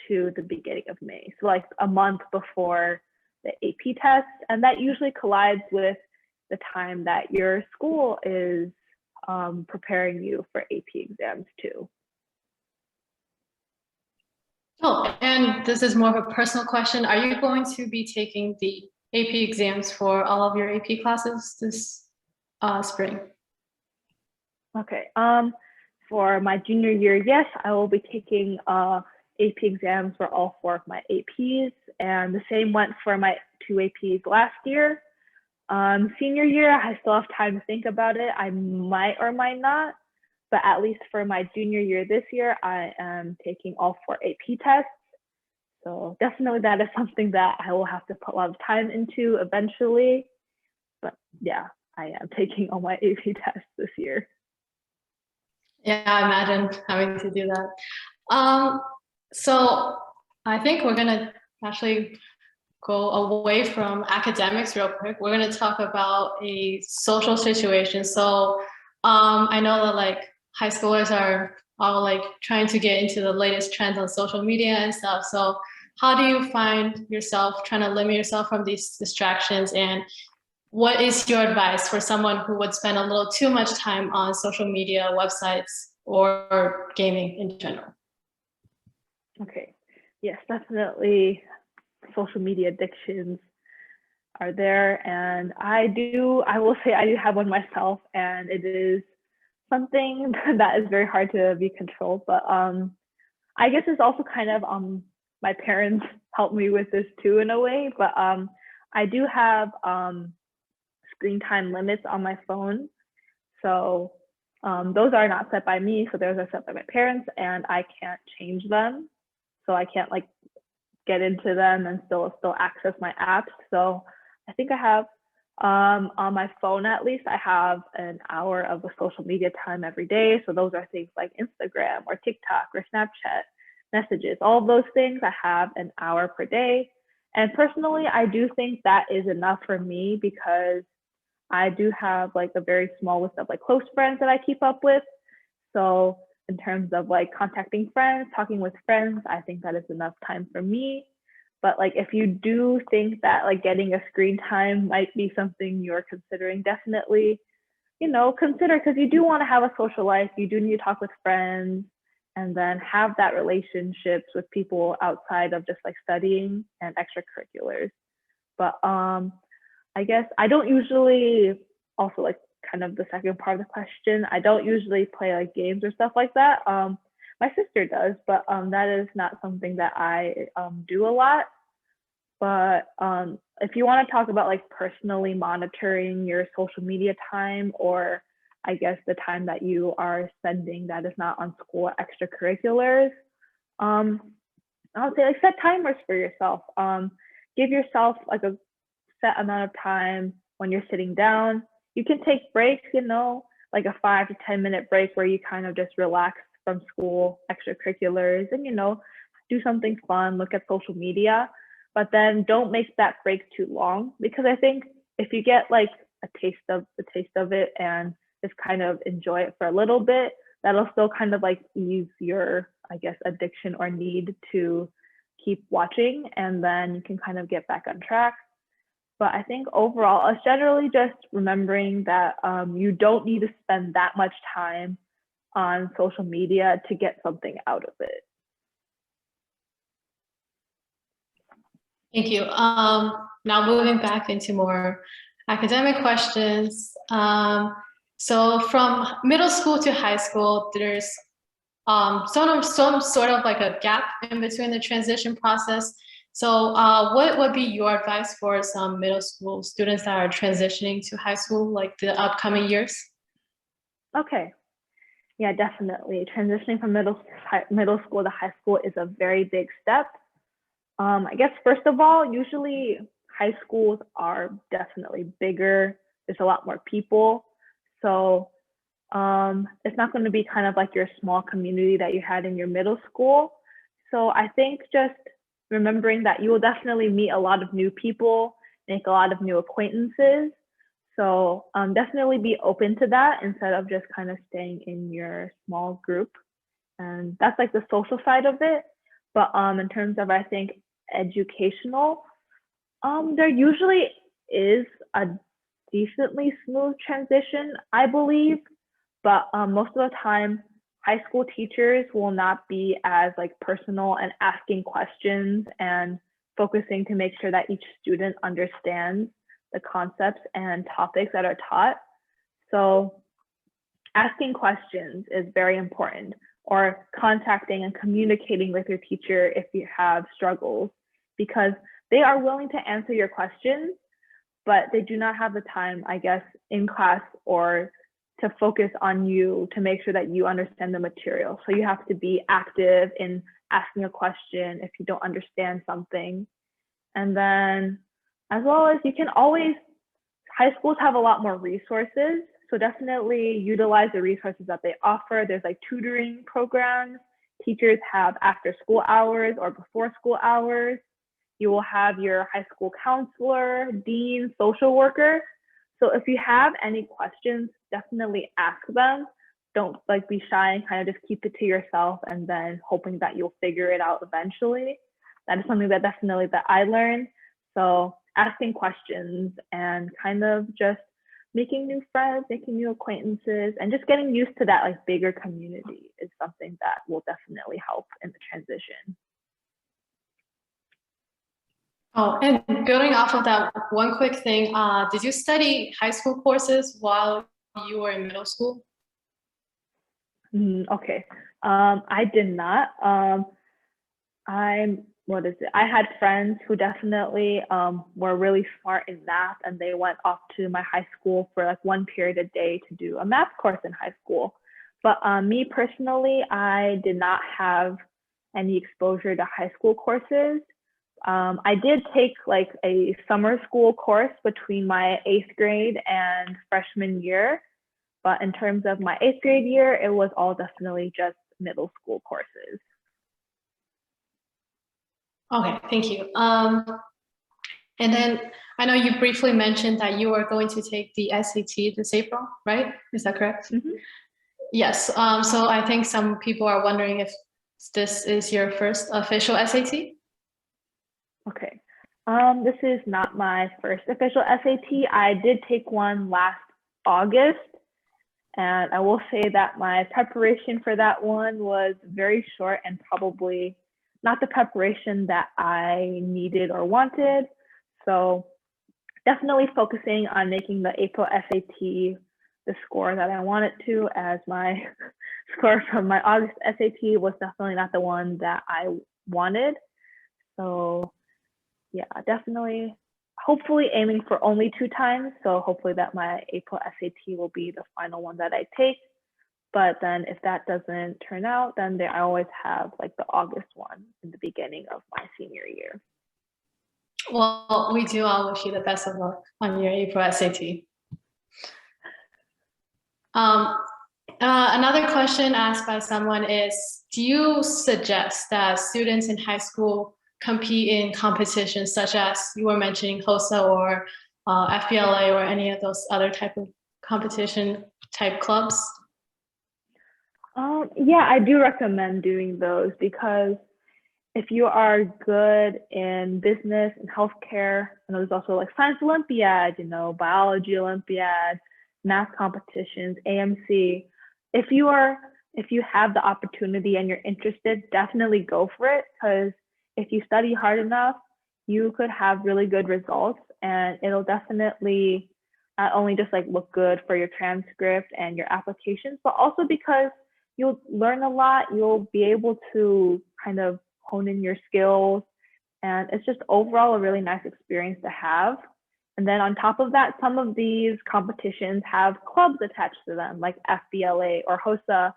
to the beginning of May. So like a month before the AP test. And that usually collides with the time that your school is preparing you for AP exams too. Oh, and this is more of a personal question. Are you going to be taking the AP exams for all of your AP classes this spring? Okay. For my junior year, yes, I will be taking AP exams for all 4 of my APs, and the same went for my 2 APs last year. Senior year, I still have time to think about it. I might or might not, but at least for my junior year this year, I am taking all 4 AP tests. So definitely that is something that I will have to put a lot of time into eventually. But yeah, I am taking all my AP tests this year. Yeah, I imagine having to do that. So I think we're gonna actually go away from academics real quick. We're gonna talk about a social situation. So I know that like high schoolers are all like trying to get into the latest trends on social media and stuff. So how do you find yourself trying to limit yourself from these distractions, and what is your advice for someone who would spend a little too much time on social media, websites, or gaming in general? Okay, yes, definitely social media addictions are there. And I will say I do have one myself, and it is something that is very hard to be controlled. But I guess it's also kind of my parents helped me with this too in a way. But I do have screen time limits on my phone. So those are not set by me. So those are set by my parents, and I can't change them. So I can't like get into them and still access my apps. So I think I have on my phone, at least I have an hour of the social media time every day. So those are things like Instagram or TikTok or Snapchat messages, all of those things. I have an hour per day. And personally, I do think that is enough for me, because I do have like a very small list of like close friends that I keep up with. So in terms of like contacting friends, talking with friends, I think that is enough time for me. But like if you do think that like getting a screen time might be something you're considering, definitely, consider, because you do want to have a social life. You do need to talk with friends and then have that relationships with people outside of just like studying and extracurriculars. But I guess I don't usually, also like kind of the second part of the question, I don't usually play like games or stuff like that. My sister does, but that is not something that I do a lot. But if you want to talk about like personally monitoring your social media time, or I guess the time that you are spending that is not on school extracurriculars, I would say like set timers for yourself. Give yourself like a set amount of time when you're sitting down. You can take breaks, like a 5 to 10 minute break where you kind of just relax from school extracurriculars and, do something fun, look at social media, but then don't make that break too long, because I think if you get like a taste of it and just kind of enjoy it for a little bit, that'll still kind of like ease your, I guess, addiction or need to keep watching, and then you can kind of get back on track. But I think overall, it's generally just remembering that you don't need to spend that much time on social media to get something out of it. Thank you. Now moving back into more academic questions. So from middle school to high school, there's some sort of like a gap in between the transition process. So what would be your advice for some middle school students that are transitioning to high school, like the upcoming years? Okay. Yeah, definitely. Transitioning from middle school to high school is a very big step. I guess first of all, usually high schools are definitely bigger. There's a lot more people. So it's not going to be kind of like your small community that you had in your middle school. So I think just remembering that you will definitely meet a lot of new people, make a lot of new acquaintances. So definitely be open to that instead of just kind of staying in your small group. And that's like the social side of it. But in terms of, I think, educational, there usually is a decently smooth transition, I believe. But most of the time, high school teachers will not be as like personal and asking questions and focusing to make sure that each student understands the concepts and topics that are taught. So asking questions is very important, or contacting and communicating with your teacher if you have struggles, because they are willing to answer your questions, but they do not have the time, I guess, in class or to focus on you to make sure that you understand the material. So you have to be active in asking a question if you don't understand something. And then, as well as you can always, high schools have a lot more resources. So definitely utilize the resources that they offer. There's like tutoring programs. Teachers have after school hours or before school hours. You will have your high school counselor, dean, social worker. So if you have any questions, definitely ask them. Don't like be shy and kind of just keep it to yourself and then hoping that you'll figure it out eventually. That is something that definitely that I learned. So asking questions and kind of just making new friends, making new acquaintances, and just getting used to that like bigger community is something that will definitely help in the transition. Oh, and building off of that, one quick thing, did you study high school courses while you were in middle school? Okay, I did not. What is it? I had friends who definitely were really smart in math, and they went off to my high school for like one period a day to do a math course in high school. But me personally, I did not have any exposure to high school courses. I did take like a summer school course between my 8th grade and freshman year. But in terms of my 8th grade year, it was all definitely just middle school courses. Okay, thank you. And then I know you briefly mentioned that you are going to take the SAT this April, right? Is that correct? Mm-hmm. Yes. So I think some people are wondering if this is your first official SAT. Okay. This is not my first official SAT. I did take one last August, and I will say that my preparation for that one was very short and probably not the preparation that I needed or wanted. So definitely focusing on making the April SAT the score that I wanted to, as my score from my August SAT was definitely not the one that I wanted. So yeah, definitely, hopefully aiming for only 2 times. So hopefully that my April SAT will be the final one that I take. But then if that doesn't turn out, then I always have like the August one in the beginning of my senior year. Well, we do all wish you the best of luck on your April SAT. Another question asked by someone is, do you suggest that students in high school compete in competitions such as you were mentioning HOSA or FBLA or any of those other type of competition type clubs? Yeah, I do recommend doing those, because if you are good in business and healthcare, and there's also like science Olympiads, biology Olympiads, math competitions, AMC. If you have the opportunity and you're interested, definitely go for it, because if you study hard enough, you could have really good results, and it'll definitely not only just like look good for your transcript and your applications, but also because you'll learn a lot. You'll be able to kind of hone in your skills, And it's just overall a really nice experience to have. And then on top of that, some of these competitions have clubs attached to them, like FBLA or HOSA.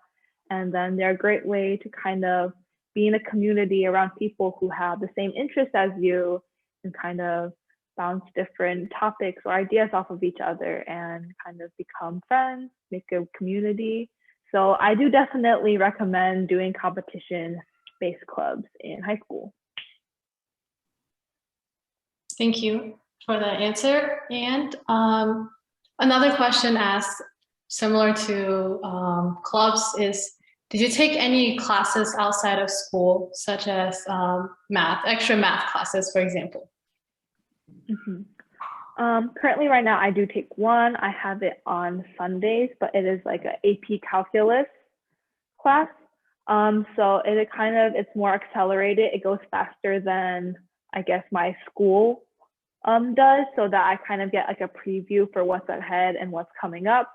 And then they're a great way to kind of be in a community around people who have the same interests as you and kind of bounce different topics or ideas off of each other and kind of become friends, make a community. So I do definitely recommend doing competition-based clubs in high school. Thank you for the answer. And another question asked, similar to clubs, is did you take any classes outside of school, such as extra math classes, for example? Currently right now I do take one. I have it on Sundays, but it is like an AP calculus class. So it's more accelerated. It goes faster than I guess my school does, so that I kind of get like a preview for what's ahead and what's coming up.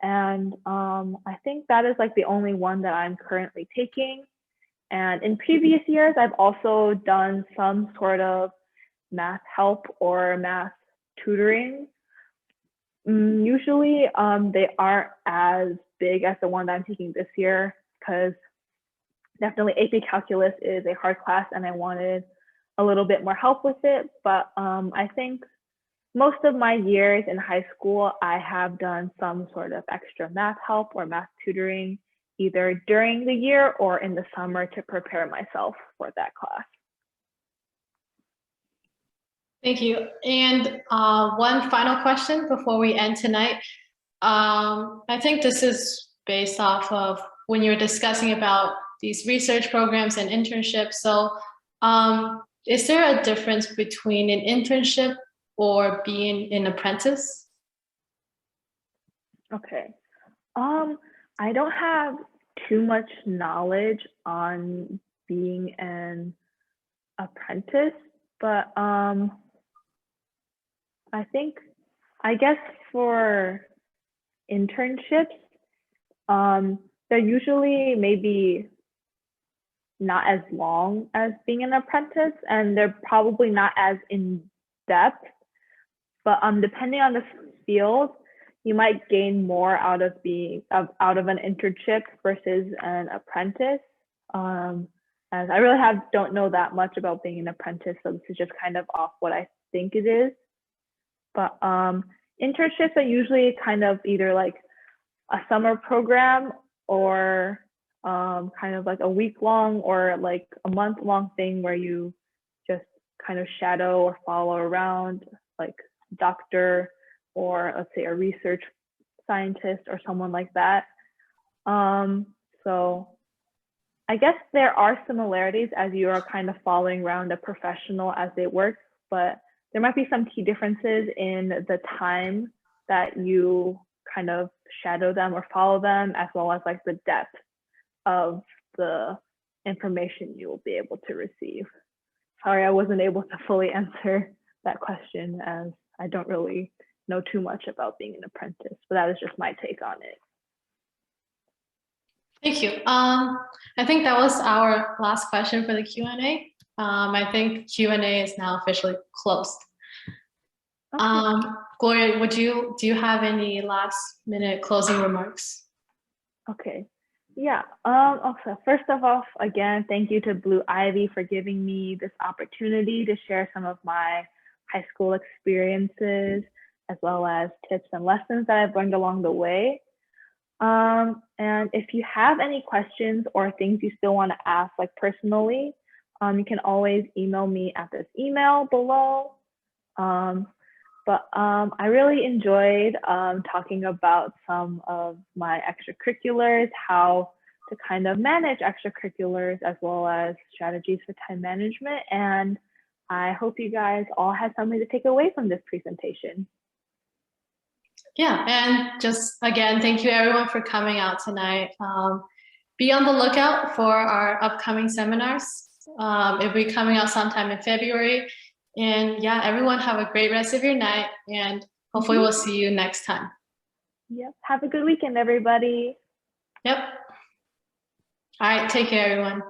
And I think that is like the only one that I'm currently taking. And in previous years, I've also done some sort of math help or math tutoring. Usually they aren't as big as the one that I'm taking this year, because definitely AP Calculus is a hard class and I wanted a little bit more help with it. But I think most of my years in high school, I have done some sort of extra math help or math tutoring, either during the year or in the summer to prepare myself for that class. Thank you. And one final question before we end tonight. I think this is based off of when you were discussing about these research programs and internships. So is there a difference between an internship or being an apprentice? Okay. I don't have too much knowledge on being an apprentice, but I guess for internships, they're usually maybe not as long as being an apprentice, and they're probably not as in depth. But depending on the field, you might gain more out of an internship versus an apprentice. As I really don't know that much about being an apprentice, so this is just kind of off what I think it is. But internships are usually kind of either like a summer program or kind of like a week-long or like a month-long thing where you just kind of shadow or follow around like doctor or let's say a research scientist or someone like that. So I guess there are similarities as you are kind of following around a professional as they work, but there might be some key differences in the time that you kind of shadow them or follow them, as well as like the depth of the information you will be able to receive. Sorry, I wasn't able to fully answer that question as I don't really know too much about being an apprentice, but that is just my take on it. Thank you. I think that was our last question for the Q&A. I think Q&A is now officially closed. Okay. Gloria, do you have any last minute closing remarks? Okay. Yeah. Also, first of all, again, thank you to Blue Ivy for giving me this opportunity to share some of my high school experiences, as well as tips and lessons that I've learned along the way. And if you have any questions or things you still want to ask, like personally, you can always email me at this email below. But I really enjoyed talking about some of my extracurriculars, how to kind of manage extracurriculars, as well as strategies for time management. And I hope you guys all had something to take away from this presentation. Yeah, and just again, thank you everyone for coming out tonight. Be on the lookout for our upcoming seminars. It'll be coming out sometime in February. And yeah, everyone have a great rest of your night, and hopefully we'll see you next time. Yep, have a good weekend, everybody. Yep. All right, take care, everyone.